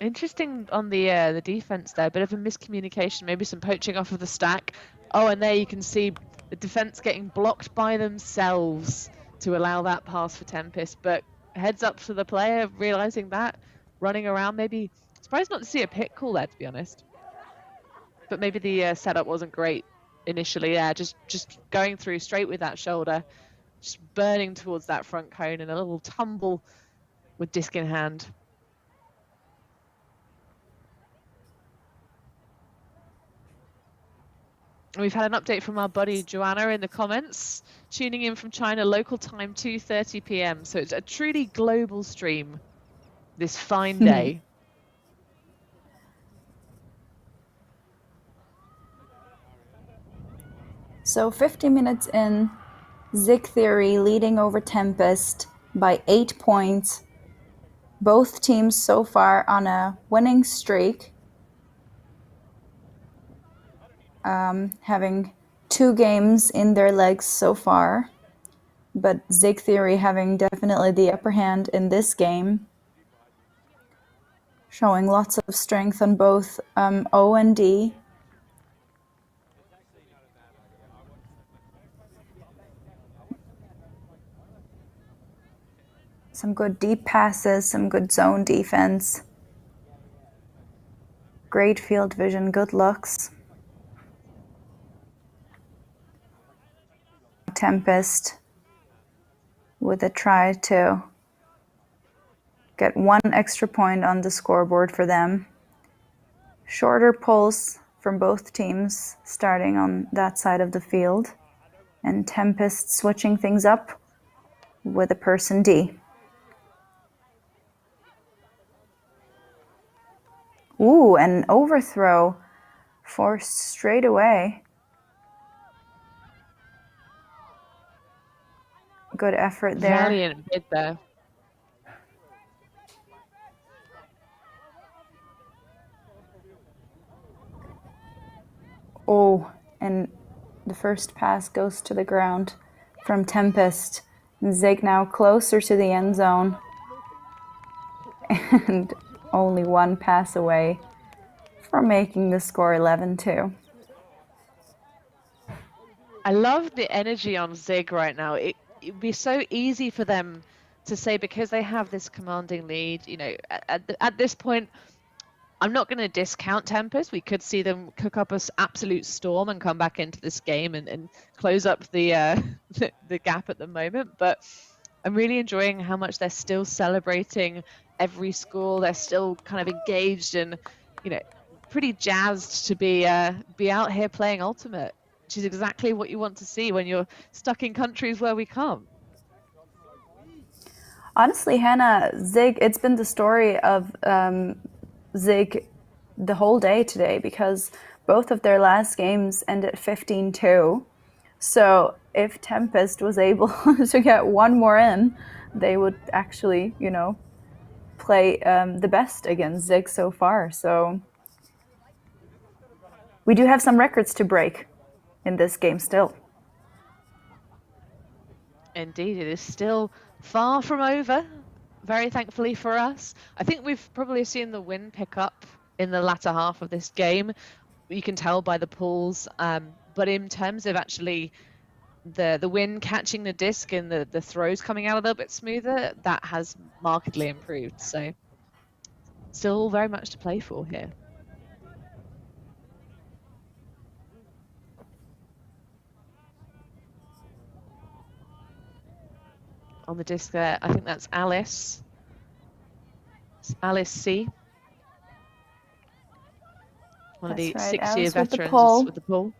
Interesting on the defense there. A bit of a miscommunication, maybe some poaching off of the stack. Oh, and there you can see the defense getting blocked by themselves to allow that pass for Tempest. But heads up to the player, realizing that, running around, maybe surprised not to see a pit call there, to be honest. But maybe the setup wasn't great initially. Yeah, just going through straight with that shoulder, just burning towards that front cone, and a little tumble with disc in hand. We've had an update from our buddy Joanna in the comments, tuning in from China, local time 2:30 p.m. So it's a truly global stream this fine day. So 50 minutes in, Zig Theory leading over Tempest by 8 points. Both teams so far on a winning streak. Having 2 games in their legs so far, but Zig Theory having definitely the upper hand in this game, showing lots of strength on both O and D. Some good deep passes, some good zone defense, great field vision, good looks. Tempest with a try to Get 1 extra point on the scoreboard for them. Shorter pulls from both teams starting on that side of the field. And Tempest switching things up with a person D. Ooh, an overthrow forced straight away. Good effort there. Valiant bid there. Oh, and the first pass goes to the ground from Tempest. Zig now closer to the end zone. And only 1 pass away from making the score 11-2. I love the energy on Zig right now. It'd be so easy for them to say, because they have this commanding lead, you know, at this point, I'm not going to discount Tempest. We could see them cook up an absolute storm and come back into this game and close up the the gap at the moment. But I'm really enjoying how much they're still celebrating every score. They're still kind of engaged and, you know, pretty jazzed to be out here playing Ultimate, which is exactly what you want to see when you're stuck in countries where we can't. Honestly, Hannah, Zig, it's been the story of Zig the whole day today, because both of their last games ended 15-2. So if Tempest was able to get 1 more in, they would actually, you know, play the best against Zig so far. So we do have some records to break in this game still. Indeed, it is still far from over, very thankfully for us. I think we've probably seen the win pick up in the latter half of this game. You can tell by the pulls, but in terms of actually the win catching the disc and the throws coming out a little bit smoother, that has markedly improved. So still very much to play for here. On the disc there, I think that's Alice. It's Alice C. One of the That's right, 6-year Alice with the veterans pull. with the pull.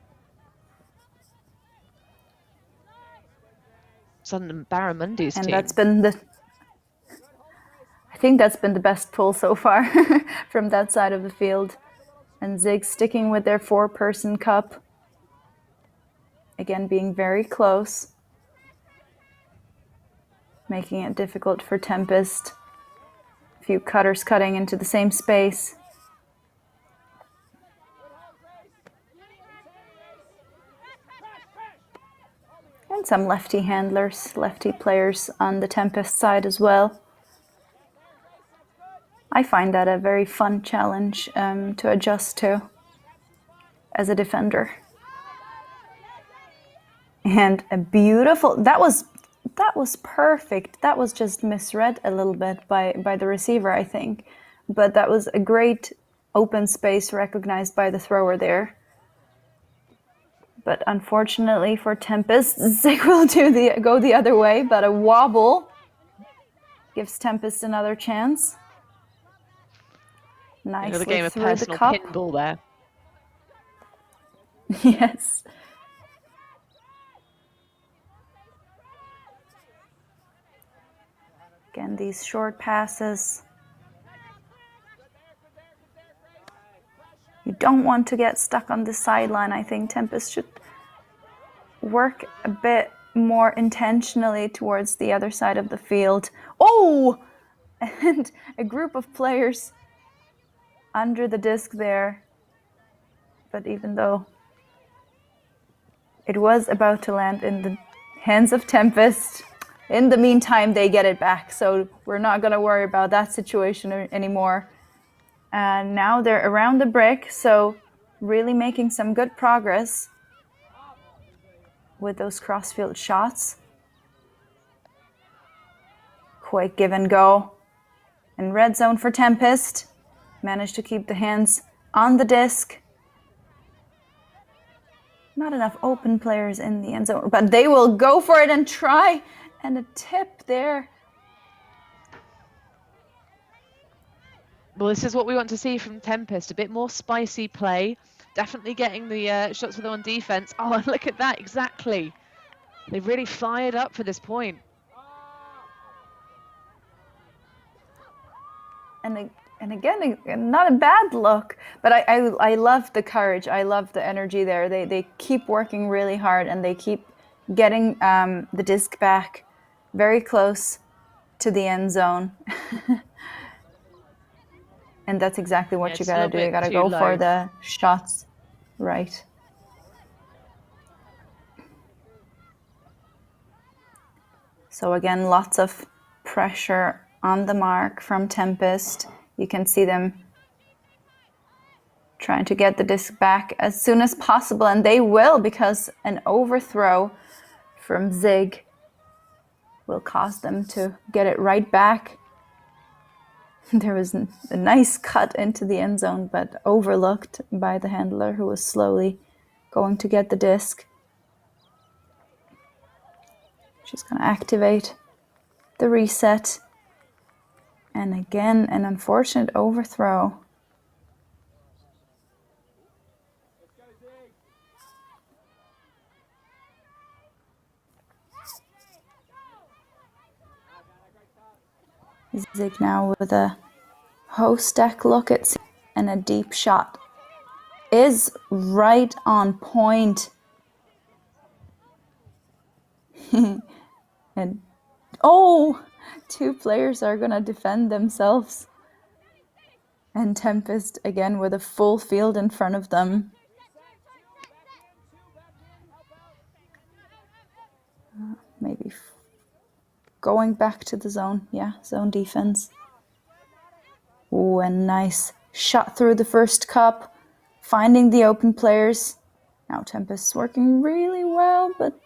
It's on Barramundi's And team. that's been I think that's been the best pull so far from that side of the field. And Zig sticking with their 4-person cup. Again, being very close. Making it difficult for Tempest. A few cutters cutting into the same space. And some lefty handlers, lefty players on the Tempest side as well. I find that a very fun challenge to adjust to as a defender. And a beautiful, that was perfect. That was just misread a little bit by the receiver, I think. But that was a great open space recognized by the thrower there. But unfortunately for Tempest, Zig will go the other way, but a wobble gives Tempest another chance. Nicely Another game of through personal the cup. pinball there. Yes. Again, these short passes. You don't want to get stuck on the sideline. I think Tempest should work a bit more intentionally towards the other side of the field. Oh! And a group of players under the disc there. But even though it was about to land in the hands of Tempest, in the meantime, they get it back. So we're not going to worry about that situation anymore. And now they're around the brick, so really making some good progress with those crossfield shots. Quick give and go. In red zone for Tempest. Managed to keep the hands on the disc. Not enough open players in the end zone, but they will go for it and try. And a tip there. Well, this is what we want to see from Tempest. A bit more spicy play. Definitely getting the shots with them on defense. Oh, and look at that, exactly. They've really fired up for this point. And again, not a bad look, but I love the courage. I love the energy there. They keep working really hard, and they keep getting the disc back very close to the end zone. And that's exactly what Yeah, you it's a gotta little do. You bit gotta too go for low. the shots right. So again, lots of pressure on the mark from Tempest. You can see them trying to get the disc back as soon as possible, and they will, because an overthrow from Zig will cause them to get it right back. There was a nice cut into the end zone, but overlooked by the handler, who was slowly going to get the disc. She's going to activate the reset. And again, an unfortunate overthrow. Zig now with a host deck look at, and a deep shot is right on point. And oh, two players are gonna defend themselves. And Tempest again with a full field in front of them. Maybe going back to the zone. Yeah, zone defense. Oh, a nice shot through the first cup, finding the open players. Now Tempest's working really well, but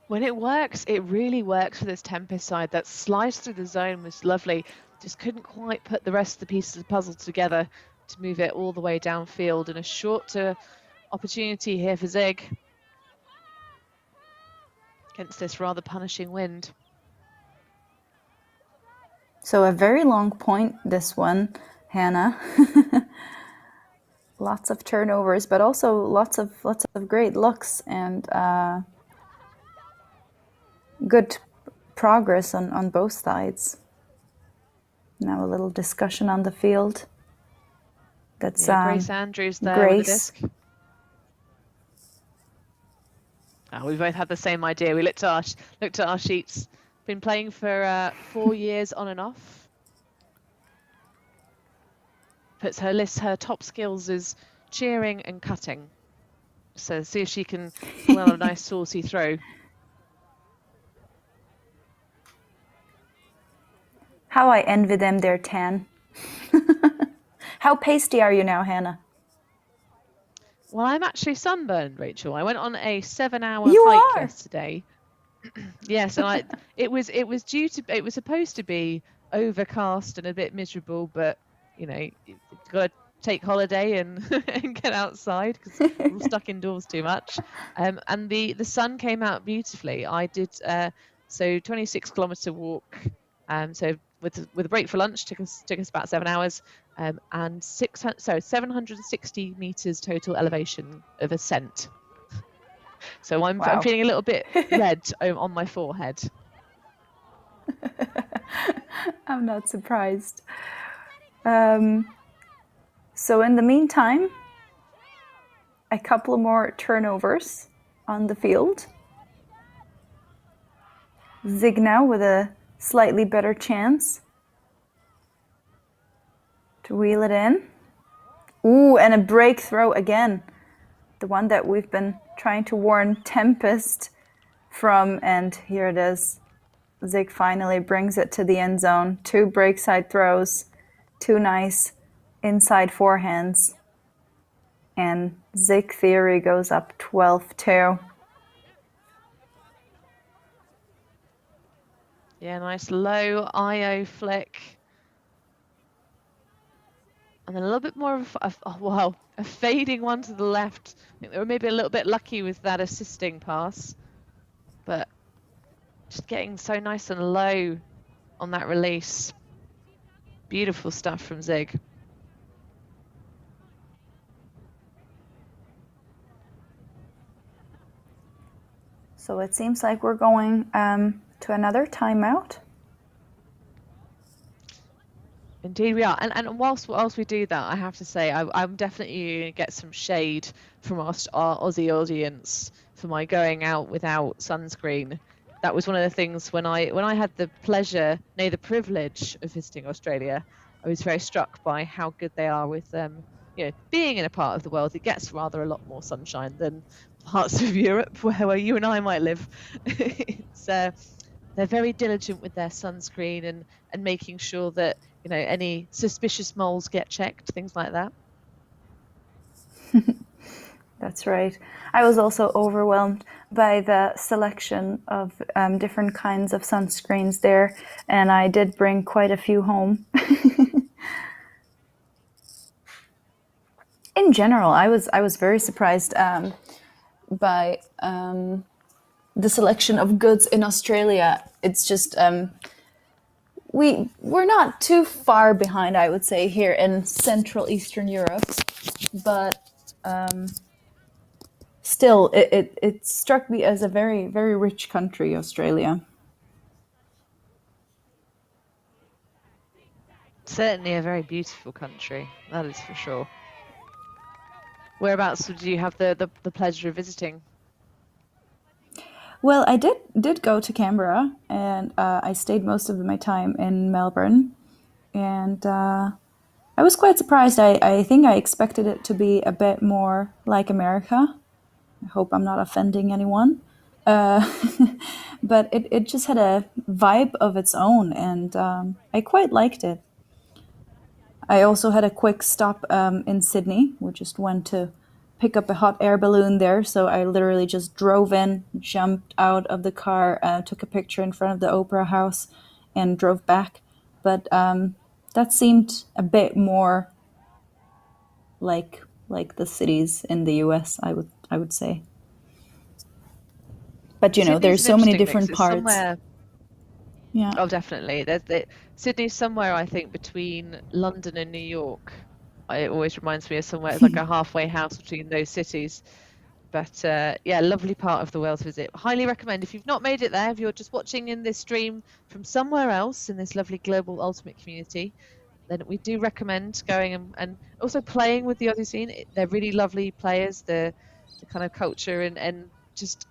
when it works, it really works for this Tempest side. That slice through the zone was lovely. Just couldn't quite put the rest of the pieces of the puzzle together to move it all the way downfield. And a short opportunity here for Zig against this rather punishing wind. So a very long point, this one, Hannah. Lots of turnovers, but also lots of great looks and good progress on both sides. Now a little discussion on the field. That's Grace Andrews there Grace. with the disc. Oh, we both had the same idea. We looked at our sheets. Been playing for 4 years on and off. Puts her top skills is cheering and cutting. So see if she can well a nice saucy throw. How I envy them, they're tan. How pasty are you now, Hannah? Well, I'm actually sunburned, Rachel. I went on a 7-hour You hike are? yesterday. Yes, and it was supposed to be overcast and a bit miserable, but you know, you've got to take holiday and, and get outside because we're stuck indoors too much. And the sun came out beautifully. I did 26-kilometer walk. So with a break for lunch took us about 7 hours. And 760 meters total elevation of ascent. So I'm feeling a little bit red on my forehead. I'm not surprised. So in the meantime, a couple more turnovers on the field. Zig now with a slightly better chance to wheel it in. Ooh, and a break throw again. The one that we've been trying to warn Tempest from, and here it is. Zig finally brings it to the end zone. 2 break side throws, 2 nice inside forehands. And Zig Theory goes up 12-2. Yeah, nice low IO flick. And then a little bit more of a fading one to the left. I think they were maybe a little bit lucky with that assisting pass. But Just getting so nice and low on that release. Beautiful stuff from Zig. So it seems like we're going to another timeout. Indeed we are. And whilst we do that, I have to say I'm definitely going to get some shade from our Aussie audience for my going out without sunscreen. That was one of the things when I had the pleasure, nay, the privilege of visiting Australia. I was very struck by how good they are with being in a part of the world that gets rather a lot more sunshine than parts of Europe where you and I might live. It's they're very diligent with their sunscreen and making sure that any suspicious moles get checked, things like that. That's right. I was also overwhelmed by the selection of different kinds of sunscreens there, and I did bring quite a few home. In general, I was very surprised by the selection of goods in Australia. It's just we're not too far behind, I would say, here in Central Eastern Europe, but still, it struck me as a very, very rich country, Australia. Certainly a very beautiful country, that is for sure. Whereabouts did you have the pleasure of visiting? Well, I did go to Canberra, and I stayed most of my time in Melbourne, and I was quite surprised. I think I expected it to be a bit more like America. I hope I'm not offending anyone. But it just had a vibe of its own, and I quite liked it. I also had a quick stop in Sydney. We just went to pick up a hot air balloon there. So I literally just drove in, jumped out of the car, took a picture in front of the Opera House, and drove back. But that seemed a bit more like the cities in the US, I would say. But Sydney's there's an so many interesting different mix. It's parts. somewhere. Yeah. Oh, definitely. Sydney's somewhere, I think, between London and New York. It always reminds me of somewhere. It's like a halfway house between those cities. But yeah, lovely part of the world to visit. Highly recommend. If you've not made it there, if you're just watching in this stream from somewhere else in this lovely global ultimate community, then we do recommend going and also playing with the Aussie scene. They're really lovely players. The kind of culture and just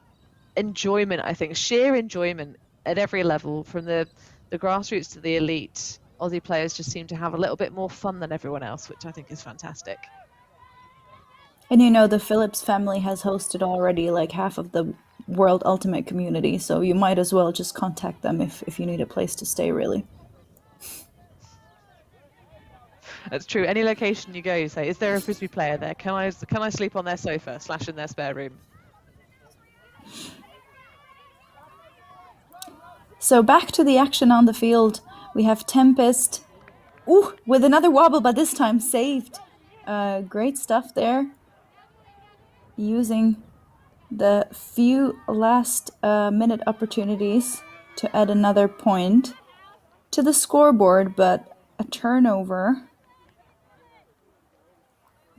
enjoyment, I think, sheer enjoyment at every level, from the grassroots to the elite. Aussie players just seem to have a little bit more fun than everyone else, which I think is fantastic. And the Phillips family has hosted already like half of the World Ultimate community, so you might as well just contact them if you need a place to stay, really. That's true. Any location you go, you say, is there a Frisbee player there? Can I sleep on their sofa / in their spare room? So back to the action on the field. We have Tempest, with another wobble, but this time saved. Great stuff there. Using the few last minute opportunities to add another point to the scoreboard, but a turnover,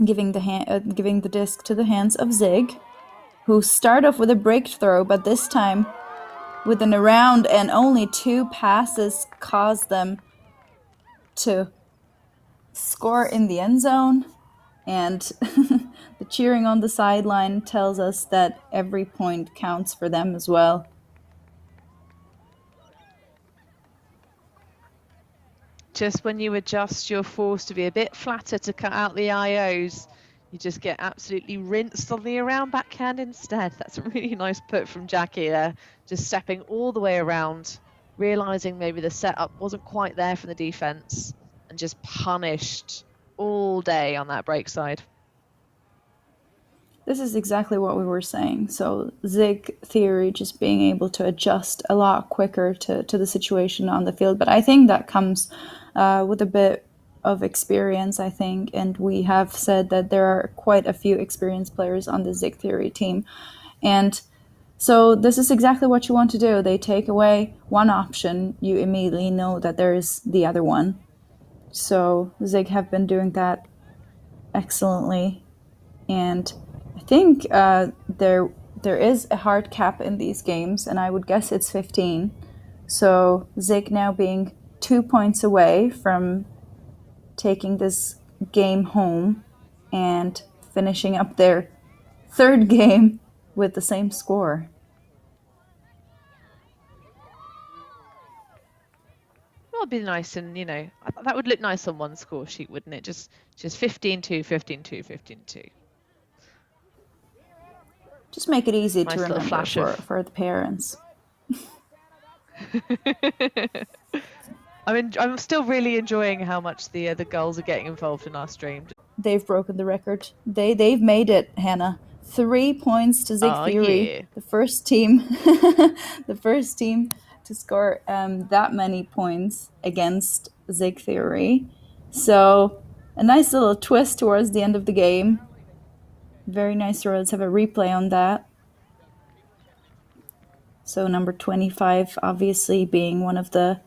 giving the disc to the hands of Zig, who start off with a break throw, but this time with an around, and only 2 passes caused them to score in the end zone. And the cheering on the sideline tells us that every point counts for them as well. Just when you adjust your force to be a bit flatter to cut out the IOs, you just get absolutely rinsed on the around backhand instead. That's a really nice put from Jackie there, just stepping all the way around, realising maybe the setup wasn't quite there from the defence, and just punished all day on that break side. This is exactly what we were saying. So Zig theory, just being able to adjust a lot quicker to the situation on the field. But I think that comes with a bit of experience, I think. And we have said that there are quite a few experienced players on the Zig theory team. And So this is exactly what you want to do. They take away one option, you immediately know that there is the other one. So Zig have been doing that excellently, and I think there is a hard cap in these games, and I would guess it's 15. So Zig now being 2 points away from taking this game home and finishing up their third game with the same score. That would be nice, and that would look nice on one score sheet, wouldn't it? Just 15-2, 15-2, 15-2. Just make it easy Nice to little remember flash for the parents. I'm still really enjoying how much the girls are getting involved in our stream. They've broken the record. They've made it, Hannah. 3 points to Zig Theory. Yeah. The first team, the first team to score that many points against Zig Theory. So a nice little twist towards the end of the game. Very nice. Let's have a replay on that. So number 25, obviously being one of the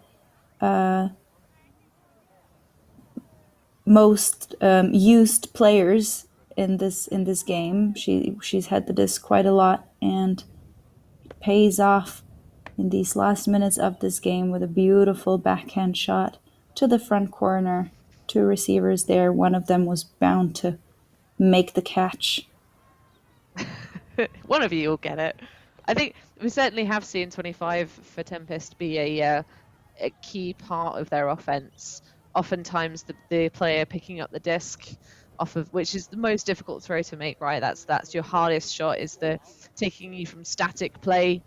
most used players in this game. She's had the disc quite a lot, and it pays off in these last minutes of this game with a beautiful backhand shot to the front corner. Two receivers there. One of them was bound to make the catch. One of you will get it. I think we certainly have seen 25 for Tempest be a key part of their offense. Oftentimes, the player picking up the disc off of, which is the most difficult throw to make, right? That's your hardest shot, is the taking you from static play,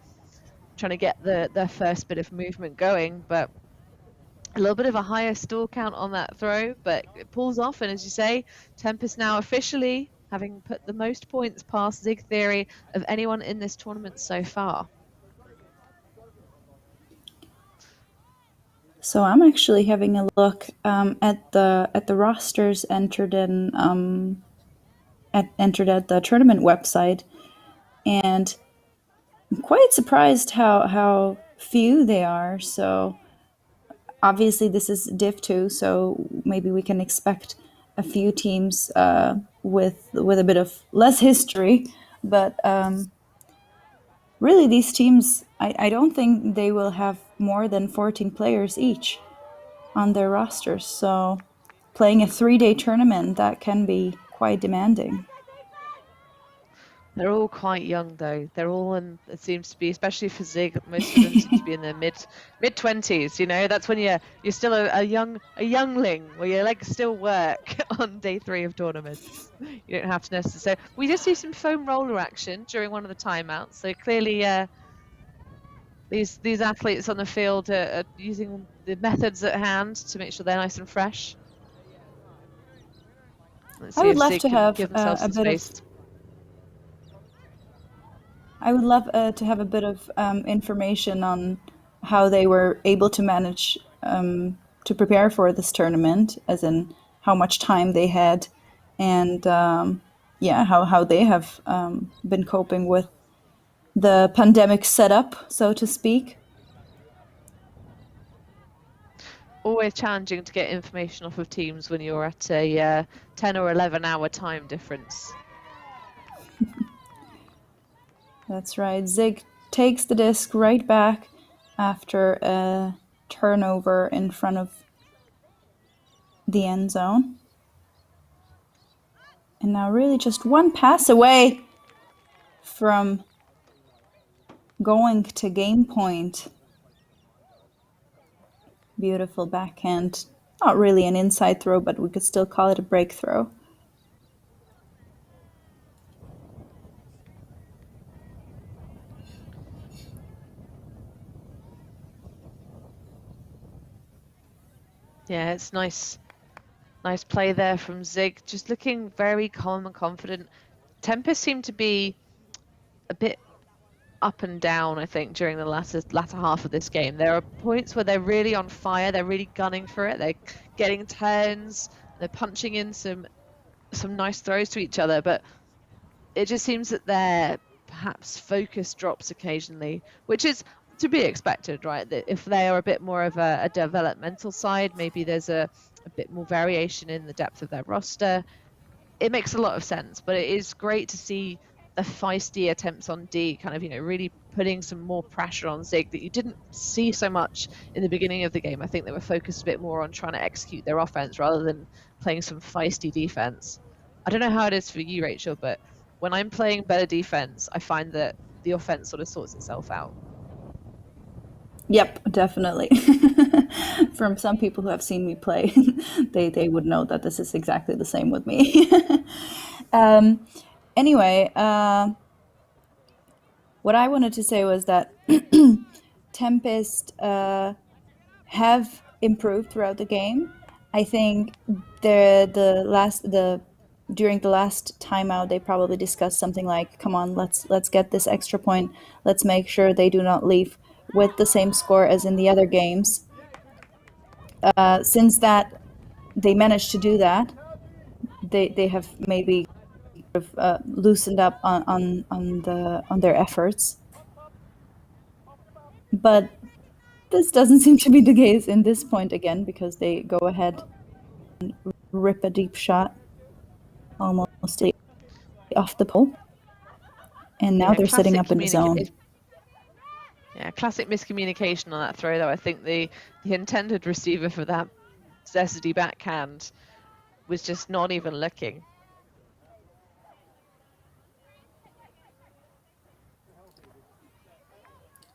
trying to get the first bit of movement going. But a little bit of a higher stall count on that throw, but it pulls off. And as you say, Tempest now officially having put the most points past Zig Theory of anyone in this tournament so far. So I'm actually having a look at the rosters entered at the tournament website, and I'm quite surprised how few they are. So obviously this is Div 2, so maybe we can expect a few teams with a bit of less history, but really these teams, I don't think they will have more than 14 players each on their rosters. So playing a 3-day tournament, that can be quite demanding. They're all quite young, though. They're all in, it seems to be, especially for Zig, most of them seem to be in their mid-20s. That's when you're still a youngling, where your legs still work on day 3 of tournaments. You don't have to necessarily. We just see some foam roller action during one of the timeouts. So clearly, these athletes on the field are using the methods at hand to make sure they're nice and fresh. Let's see I would if love Zig to can have give themselves a some bit space. I would love to have a bit of information on how they were able to manage to prepare for this tournament, as in how much time they had, and how they have been coping with the pandemic setup, so to speak. Always challenging to get information off of teams when you're at a 10 or 11 hour time difference. That's right. Zig takes the disc right back after a turnover in front of the end zone. And now really just one pass away from going to game point. Beautiful backhand. Not really an inside throw, but we could still call it a break throw. Yeah, it's nice play there from Zig, just looking very calm and confident. Tempest seemed to be a bit up and down, I think, during the latter half of this game. There are points where they're really on fire, they're really gunning for it, they're getting turns, they're punching in some nice throws to each other, but it just seems that their perhaps focus drops occasionally, which is to be expected, right? That if they are a bit more of a developmental side, maybe there's a bit more variation in the depth of their roster. It makes a lot of sense, but it is great to see the feisty attempts on D kind of, really putting some more pressure on Zig that you didn't see so much in the beginning of the game. I think they were focused a bit more on trying to execute their offense rather than playing some feisty defense. I don't know how it is for you, Rachel, but when I'm playing better defense, I find that the offense sort of sorts itself out. Yep, definitely. From some people who have seen me play, they would know that this is exactly the same with me. Anyway, what I wanted to say was that Tempest have improved throughout the game. I think during the last timeout they probably discussed something like, "Come on, let's get this extra point. Let's make sure they do not leave with the same score as in the other games." Since that they managed to do that, they have maybe loosened up on their efforts. But this doesn't seem to be the case in this point again, because they go ahead and rip a deep shot almost off the pole. And now they're sitting up in the zone. Yeah, classic miscommunication on that throw, though. I think the intended receiver for that Zesty backhand was just not even looking.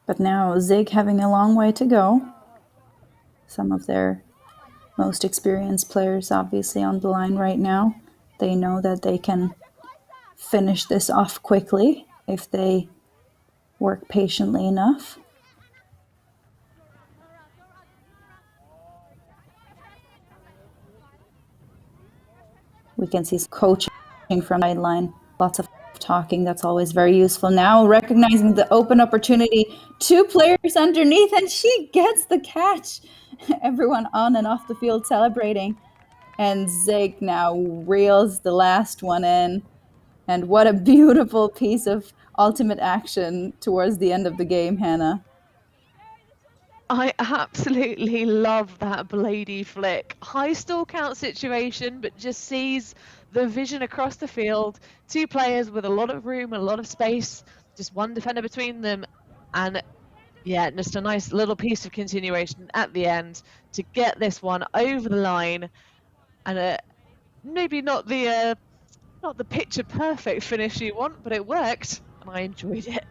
But now Zig having a long way to go. Some of their most experienced players obviously on the line right now. They know that they can finish this off quickly if they work patiently enough. We can see coaching from the sideline, lots of talking. That's always very useful. Now recognizing the open opportunity, 2 players underneath, and she gets the catch. Everyone on and off the field celebrating. And Zig now reels the last one in. And what a beautiful piece of ultimate action towards the end of the game, Hannah. I absolutely love that bladey flick. High stall count situation, but just sees the vision across the field. 2 players with a lot of room, a lot of space, just one defender between them. And yeah, just a nice little piece of continuation at the end to get this one over the line. And maybe not the picture perfect finish you want, but it worked and I enjoyed it.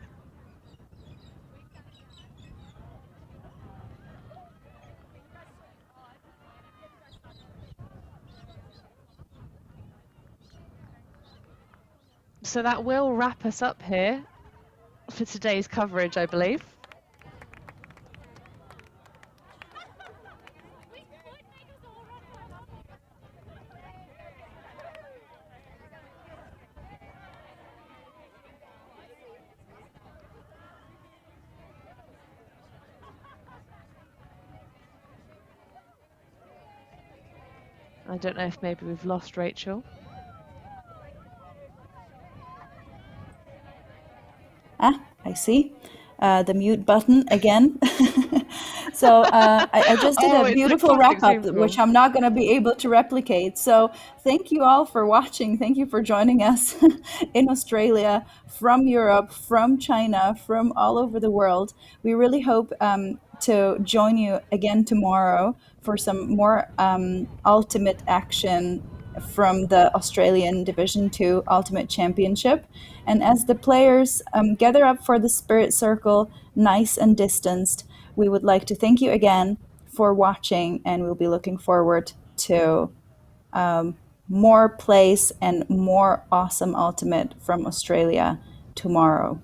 So that will wrap us up here for today's coverage, I believe. I don't know if maybe we've lost Rachel. I see. The mute button again. So I just did a beautiful wrap-up, which I'm not going to be able to replicate. So thank you all for watching. Thank you for joining us in Australia, from Europe, from China, from all over the world. We really hope to join you again tomorrow for some more ultimate action from the Australian Division 2 Ultimate Championship. And as the players gather up for the Spirit Circle, nice and distanced, we would like to thank you again for watching, and we'll be looking forward to more plays and more awesome Ultimate from Australia tomorrow.